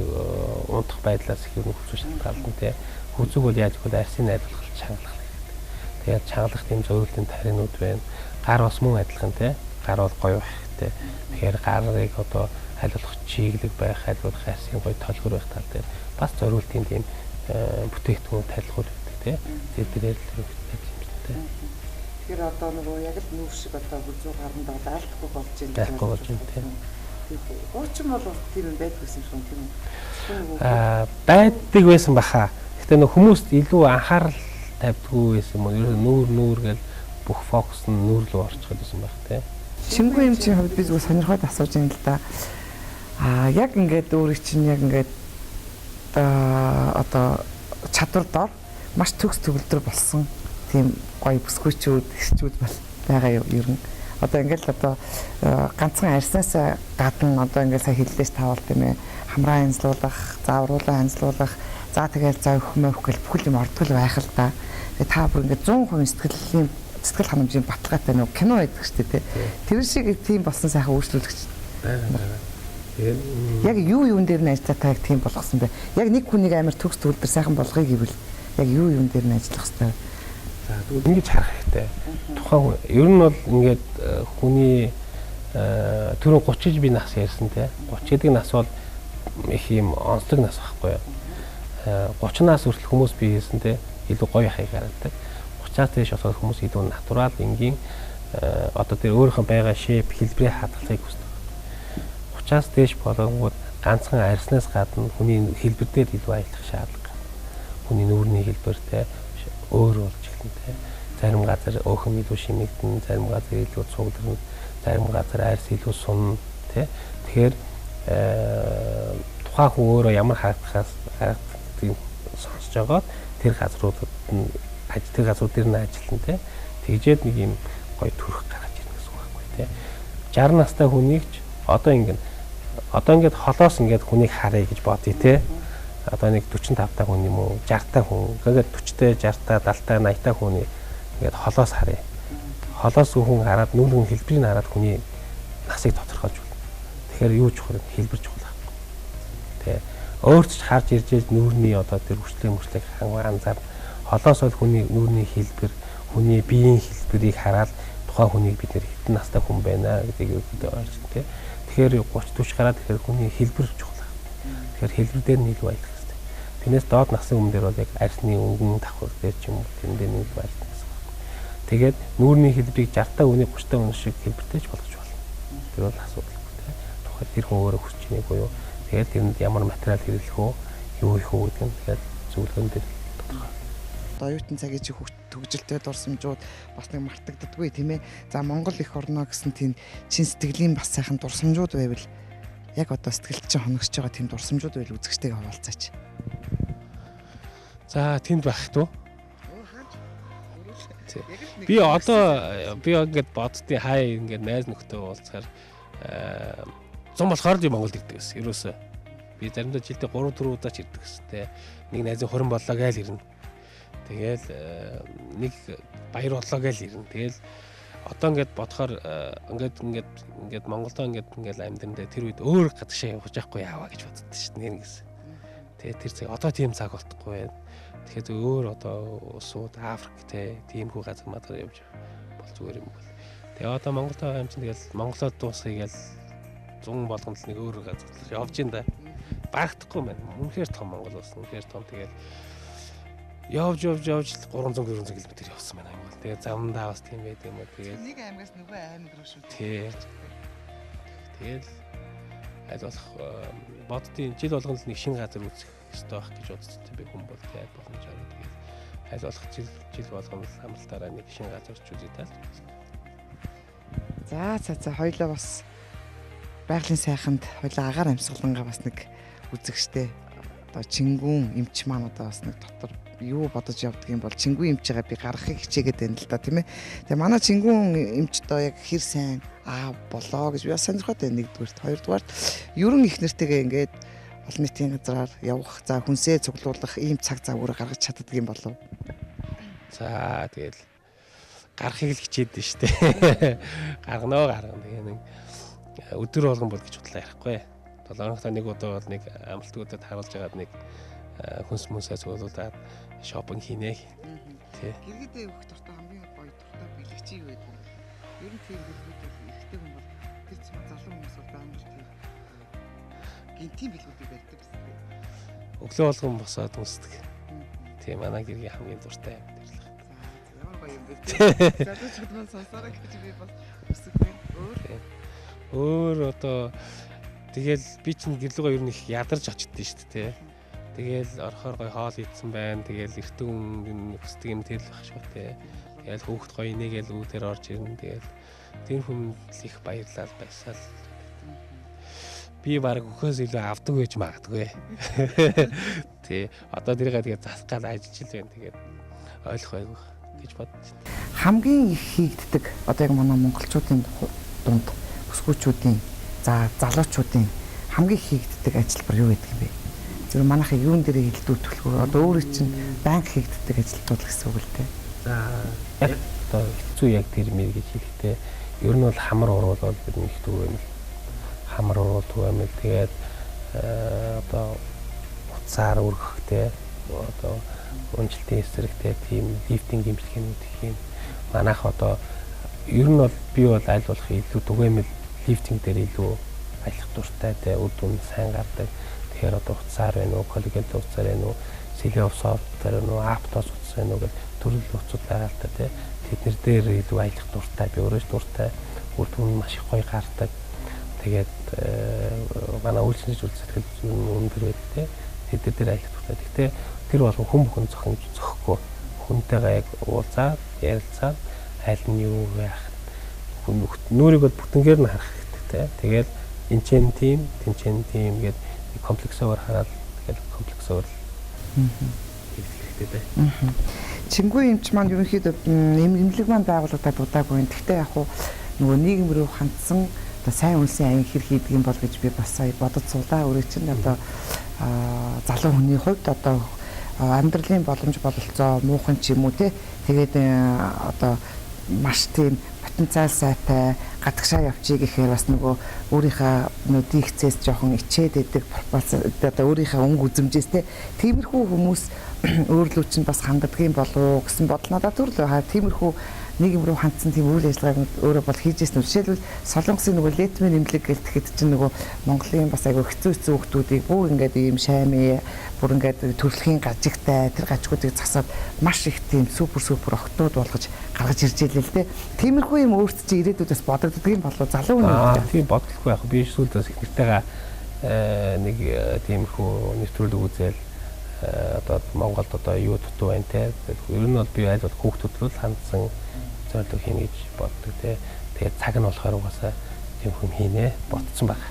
унтах байдлаас их юм хүсэж шалтгаална те. Хүзүүг бол яаж гэвэл арсын найдварлах чангалах хэрэгтэй. Тэгээд чангалах тийм зөвлөлийн таринууд байна. Гар бас мөн адилхан те. Гар бол гоё байх дээ. Тэгэхээр гарыг одоо хайлуулах чиглэг байх, хайлуулах арсын гоё толгор байх тал дээр бас зориултын тийм бүтээгдэхүүн тайлбар өгдөг тий. Зэрдэрээр л өгдөг юм л дээ. Тэгэхээр одоо нөгөө яг л нүүр шиг одоо бүзүү гаранд бол алдахгүй болж байна. Алдахгүй болж байна тий. Хуучин бол тийм юм байдаг гэсэн юм тийм үү? Байдаг байсан баха. Гэтэ нөх хүмүүст илүү анхаарал тавьдгүй байсан юм уу? Ер нь нүүр гэж бүх фокус нь нүүр рүү орчиход байсан байх тий. Шингүү эмчийн хувьд би зүгээр сонирхоод асууж байна л да. Яг ингээд өөрийг чинь яг ингээд одоо чадвар дор маш төгс төгөлдөр болсон тийм гоё бүсгүйчүүд, эрчүүд байгаа юу ер нь. Одоо ингээд л одоо ганцхан арьснаас гадна одоо ингээд сая хэллээс таавал тийм ээ хамраа хянзлуулах, заавруулаа хянзлуулах, за тэгээд за өхмөөх гэл бүхэл юм ордгол байх л да. Тэгээ та бүр ингээд 100% сэтгэл ханамжийн баталгаатай нэг кино байдаг шүү дээ. Тэр шиг тийм болсон сайхан үйлчлүүлэгч. Яг юун дээр нь ажиллаа та яг тийм болгосон бэ? Яг нэг хүнийг амар төгс төгөлдөр сайхан болгоё гэвэл яг юун дээр нь ажиллах хэвээр. За тэгвэл ингэж харах хэрэгтэй. Тухайн ер нь бол ингээд хүний түрүү 30 би нас ярьсан те. 30 гэдэг нас бол их юм онцлог нас байхгүй юу? 30 нас хүртэл хүмүүс би хэлсэн те илүү гоё хайг харагддаг. 30-аас дээш болохоор хүмүүс илүү натурал энгийн одоо тэр өөрийнхөө байгаа шейп хэлбэрээ хадгалахыг хүсдэг. 30-аас дээш болгонгууд ганцхан арьснаас гадна хүний хэлбэр дээр илүү аялах шаардлага. Хүний нүүрний хэлбэртэй өөр болж эхэлнэ. Зарим газар өөхөн илүү шимэгдэн, зарим газар илүү цугларна, зарим газар арьс илүү сунна тий. Тэгэхээр тухайн хүн өөрөө ямар харагдахаас сонсож байгаа тэр газруудад нь тэр газрууд дээр нь ажиллана тий. Тэгжээд нэг юм гоё төрх гаргаж ирнэ гэсэн үг байхгүй тий. 60 настай хүнийг ч одоо ингээд холоос ингээд хүнийг харъя гэж бодъё тий. Одоо нэг 45 та хүн юм уу 60 та хүн ингээд 40 та 60 та 70 та 80 та хүний ингээд холоос харъя. Холоос хүн хараад нүүрийн хэлбэрийг хараад хүний насыг тодорхойлж байна. Тэгэхээр юу чухал хэлбэр чухал байхгүй. Тэ. Өөрч харж ирж нүүрний одоо тэр хүчлэг анзаар холоос бол хүний нүүрний хэлбэр, хүний биеийн хэлбэрийг хараад тухайн хүнийг бид нэр хэдэн настай хүн байна гэдгийг ойлгож тэ. Тэгэхээр 30 40 гараад тэгэхээр хүний хэлбэр чухал. Тэгэхээр хэлбэр дээр нь илүү аялах хэрэгтэй. Тэрнээс доод насны хүмүүс дээр бол яг арьсны өнгөн давхар дээр ч юм уу тэрэн дээр нь илүү аялах гэсэн үг. Тэгээд нүүрний хэлбэрийг 60 та хүний 30 та хүн шиг хэлбэртэй ч болгож болно. Тэр бол асуудалгүй тэ. Тухайн тэр хүн өөрөө хүсч байгаа буюу тэгээд тэрэнд ямар материал хэрэглэх үү, юу их үү гэдэг нь тэгээд зөвлөгөөн дээр тодорхой. Оюутан цагийн чи төгжилтэй дурсамжууд бас нэг мартагддаггүй тийм ээ. За Монгол их орно гэсэн тийм чин сэтгэлийн бас сайхан дурсамжууд байвал яг одоо сэтгэлд чинь хоногсож байгаа тийм дурсамжууд байвал үзэгчтэйгээ хаваалцаач. За тэнд байх туу. Би ингээд боддгийн хай ингээд найз нөхдөд уулзахаар зам болохоор би Монголд ирдэг гэсэн. Ерөөсөө би заримдаа жилдээ 3 4 удаач ирдэг гэсэн. Нэг найзын хорин боллоо гээл ирнэ. Тэгэл нэг баяр боллоо гээл ирнэ. Тэгэл одоо ингээд бодохоор ингээд Монголдо ингээд амьдрандаа тэр үед өөр гадагшаа явж байхгүй яаваа гэж боддоо шүү дээ гэсэн. Тэгээ тэр цаг одоо тийм цаг болтохгүй байна. Тэгэхээр өөр одоо улсууд Африк тиймхүү газар мадгаар явж бол зүгээр юм бол. Тэгээ одоо Монголд байгаа юм чинь тэгэл Монголоор дуусгая гээл 100 болгонд нэг өөр газар явж ин да. Багтахгүй байна. Үнэхээр том Монгол болсон. Үнэхээр том тэгэл явж 300 400 км явсан байна юм бол. Тэгээ замдаа бас тийм байд юм уу. Тэгээ нэг аймагаас нөгөө аймаг руу шүү. Тэгэл аль болох боддгийн жил болгонд нэг шинэ газар үүсэх ёстой байх гэж бодсон би хүн бол тэгээд боломж аваад тэгээд аль болох жил болгонд амралтаараа нэг шинэ газар ч үзье таа. За хоёлаа бас байгалийн сайханд хоёлаа агаар амьсгалангаа бас нэг үзэгчтэй одоо чингүүн эмч маань одоо бас нэг дотор юу бодож явдаг юм бол чингүүн эмчээгээ би гаргахыг хичээгээд байна л да тийм ээ. Тэгээ манай чингүүн эмч доо яг хэр сайн болоо гэж би бас сонирхоод байна нэгдүгээрт. Хоёрдугаарт ерөн их нэртэйгээ ингээд олон нийтийн газраар явах за хүнсээ цуглуулах ийм цаг зав өөрөө гаргаж чаддаг юм болов. За тэгэл гарахыг л хичээдэж штэ. Гаргана. Тэгээ нэг өдөр болгон бол гэж бодлоо ярихгүй. 7 хоногт нэг удаа бол нэг амралтуудад харуулж агаад нэг хүнс мүнсээ цуглуулад шопинг хийнэ. Тий. Гэргэдээ өгөх дуртай хамгийн гоё дуртай бэлэгчий юу гэдэг вэ? Ер нь тийм бэлгүүд ихтэй хүн бол тэр хүмүүс бол байнга тийм гинтийн билгүүдийг барьдаг гэсэн. Өглөө болгон босоод үнсдэг. Тийм манай гэргийн хамгийн дуртай юм дэрлэх. Ямар гоё юм бэ? Залуучууд маань сонсороо гэж би бас өсөхгүй. Өөр одоо тэгэл би чинь гэрлүүгээ ер нь их ядарч очдсон шүү дээ. Тэгэл орохоор гоё хоол идсэн байна. Тэгэл эртэн хүн хүсдэг юм тэр л байх шүү дээ. Тэгэл хөөхт гоё инээгээл үүдээр орж ирнэ. Тэгэл тэр хүн их баярлал байсаал. Би баг өхөөс илүү авдаг гэж магадгүй. Тий. Одоо тэрийгээ тэгээ засгаал ажиллаж л байна. Тэгээд ойлгох байг гэж бодчих. Хамгийн их хийгддэг одоо яг манай монголчуудын дунд өсгүүчүүдийн за залуучуудын хамгийн хийгддэг ажилбар юу гэдэг юм бэ? Зөв манайхаа юун дээр хилдүүлтгэлгүй одоо өөрөө чинь банк хийгддэг ажилтууд гэсэн үг л дээ. За яг одоо хэцүү яг тэр мэр гэж хэлэхдээ ер нь бол хамар уруулал бид нэг төв юм. Хамар уруулдаг юм. Тэгээд одоо уцаар өргөхтэй одоо өнжилтийн эсрэгтэй тийм лифтинг имчилгээнүүд их юм. Манайх одоо ер нь бол би бол аль болох илүү түгээмэл лифтинг дээр илүү аялах дуртай те үр дүн сайн гардаг. Тэгэхээр одоо уцаар байна уу, коллаген уцаар байна уу, силиов софтвер байна уу, аптос уцаар байна уу гэх төрөл уцууд байгаа л та те. Тэднэр дээр илүү аялах дуртай, би өөрөө дуртай. Үр дүн маш их гоё гардаг. Тэгээд манай үйлчлэгч үйлчлэл өндөр байдаг те. Тэд дээр аялах дуртай. Гэхдээ тэр бол хүн бүхэн зохихгүй. Хүнтэйгээ яг уулзаад, ярилцаад аль нь юу байх нүрийг бүтэнгээр нь харах хэрэгтэй. Тэгээд энчэн тим, тэнчэн тим гэдэг комплексоор хараад тэгээд комплексоор хэрэгтэй дээ. Чингүн эмч маань ерөнхийдөө эмнэлэг маань байгууллагатай дуудаагүй. Гэхдээ яг нөгөө нийгэм рүү хандсан одоо сайн үнсэн аян хэр хийдэг юм бол гэж би бас сая бодож суулаа. Өөрөө чинь одоо залуу хүний хувьд одоо амьдралын боломж бололцоо муухан ч юм уу тэгээд одоо маш тийм потенциал сайтай гадагшаа явчих гэхээр бас нөгөө өөрийнхөө дикцээс жоохон ичээд идэг одоо өөрийнхөө өнгө үзэмжээс тиймэрхүү хүмүүс өөрлөө чинь бас хангадаг юм болов гэсэн бодол надад төрлөө тиймэрхүү нийгэм рүү хандсан тийм үйл ажиллагааг өөрөө бол хийж ирсэн. Жишээлбэл Солонгосын нөгөө летмен эмнэлэг гэлтэхэд чинь нөгөө Монголын бас айгүй хэцүү хүмүүсийг бүр ингээд ийм шаймээ бүр ингээд төрөлхийн гажигтай тэр гажгуудыг засаад маш их тийм супер охтууд болгож гаргаж ирж илээ л дээ. Тиймэрхүү юм өөрт чинь ирээдүйдээс бодогддог юм болов залуу хүн тийм бодлохгүй яг би сүүлдээс их нэртэйгээ нэг тиймэрхүү нэвтрүүлэг үзэл одоо Монголд одоо юу дутуу байна те. Ер нь бол би аль бол хүүхдүүд л хандсан зорилго хийнэ гэж боддог те. Тэгээд цаг нь болохоор угаасаа тийм хүн хийнэ ботсон баг.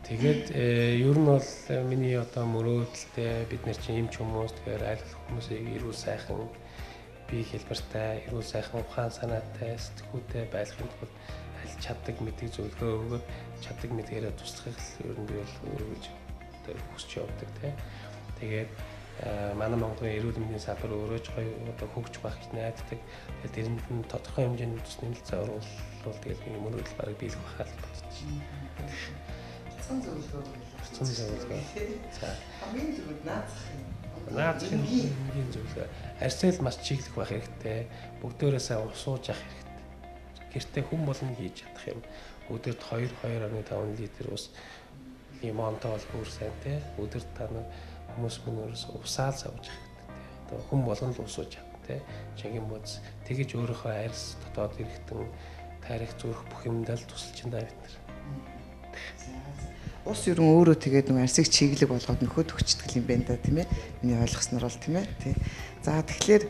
Тэгээд ер нь бол миний одоо мөрөөдөлтэй бид нар чинь эмч хүмүүс тэгэхээр аль хүмүүсийг эрүүл сайхан бие хэлбэртэй, эрүүл сайхан ухаан санаатай, сэтгүүтэй байлгахын тулд аль чаддаг мэдээ зөвлөгөө өгөөд чаддаг мэдгээрээ туслахыг ер нь би бол өөрөө гэж хүсч явдаг те. Тэгээд манай Монголын эрүүл мэндийн салбар өөрөө ч гоё одоо хөгжих байх гэж найддаг. Тэгээд тэрэнд нь тодорхой хэмжээний тус нэмэлт оруулалт тэгээд нэг мөрөөдөл бараг биелэх байхаа л бодож байна. цан зөвлөгөө. За хамгийн зөвд наацхийн зөвлөгөө. Арьсэл маш чиглэх байх хэрэгтэй. Бүгдээрээ сайн усууж явах хэрэгтэй. Гэртээ хүн болгон хийж чадах юм. Өдөрт 2.5 литр ус лимонтой бол бүр сайн те. Өдөрт та нэг хүмүүс мөнөөс усаал савж хэрэгтэй. Одоо хүн болгон л усууж чадна те. Чигийн бүз тэгэж өөрийнхөө арьс дотоод ирэхтэн тарих зүрх бүх юмдаа л тусалж байна бид нар. Ус ер нь өөрөө тэгээд нэг арсыг чиглэг болгоод нөхөд өгчдөг юм байна да тийм ээ. Миний ойлгосноор бол тийм ээ. Тий. За тэгэхээр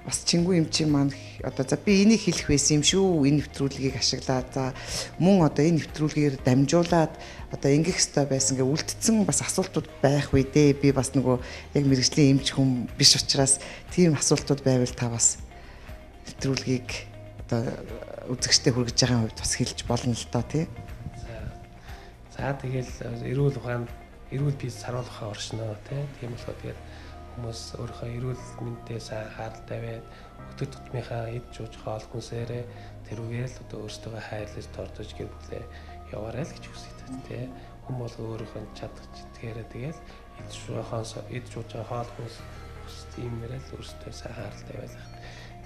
бас чингүн эмчийн маань одоо за би энийг хэлэх байсан юм шүү. Энэ нэвтрүүлгийг ашиглаад за мөн одоо энэ нэвтрүүлгээр дамжуулаад одоо ингэх ёстой байсан гэ үлдсэн бас асуултууд байх үе дээ. Би бас нөгөө яг мэрэгжлийн эмч хүн биш учраас тийм асуултууд байвал та бас нэвтрүүлгийг одоо үзэгчтэй хүргэж байгаа хувьд бас хэлж болно л доо тий. За тэгэл эрүүл ухаанд эрүүл бие саруулахаа оршноо тийм болохоор тэгэл хүмүүс өөрийнхөө эрүүл мэндээ сайн анхаарал тавиад өдөр тутмынхаа эд жууж хоол хүнсээрээ тэрүүгээр л одоо өөрсдөө хайрлаж тордож гэр бүлээ яваарай л гэж хүсэж байна тийм хүн болго өөрийнхөө чадах читгээрээ тэгэл эд жуужаа хоол хүнс иймээрээ л өөрсдөө сайн анхаарал тавиад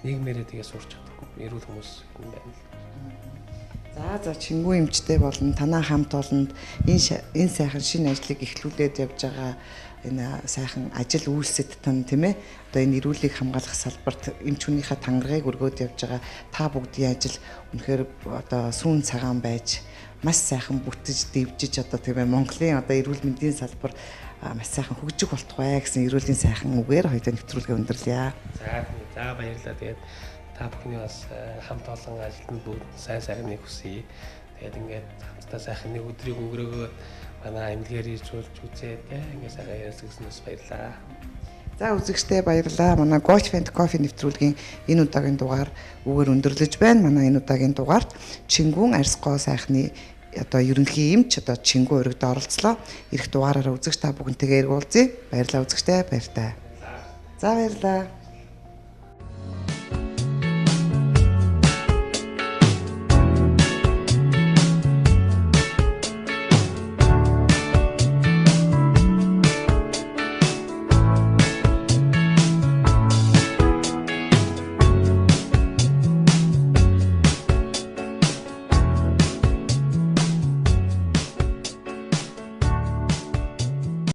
нийгмээрээ тэгээ сурч чадах эрүүл хүмүүс юм байна л. За чингүү эмчтэй болон танаа хамт олонд энэ сайхан шинэ ажлыг эхлүүлээд явж байгаа энэ сайхан ажил үйлсэд тань тийм ээ одоо энэ эрүүлгийг хамгаалах салбарт эмч хүнийхээ тангарыг өргөөд явж байгаа та бүгдийн ажил үнэхээр одоо сүүн цагаан байж маш сайхан бүтэж дэвжиж одоо тийм ээ Монголын одоо эрүүл мэндийн салбар маш сайхан хөгжих болтугай гэсэн эрүүлийн сайхан үгээр хоёулаа нэвтрүүлгээ өндөрлөе. За баярлалаа. Тэгээд та бүхний бас хамт олон ажилтнууд бүгд сайн сайхныг хүсье. Тэгээд ингээд хамтдаа сайхан нэг өдрийг өнгөрөөгөө манай эмнэлгээр ирж үзээд ингээд сайхан ярилцсанаас баярлалаа. За үзэгчдээ баярлалаа. Манай Goch and Coffee нэвтрүүлгийн энэ удаагийн дугаар үгээр өндөрлөж байна. Манай энэ удаагийн дугаард Чингүн арьсгоо сайхны одоо ерөнхий эмч одоо Чингүн өргөд оролцлоо. Ирэх дугаараараа үзэгч та бүхэнтэйгээ эргүүлзье. Баярлалаа үзэгчдээ баяртай. За баярлалаа.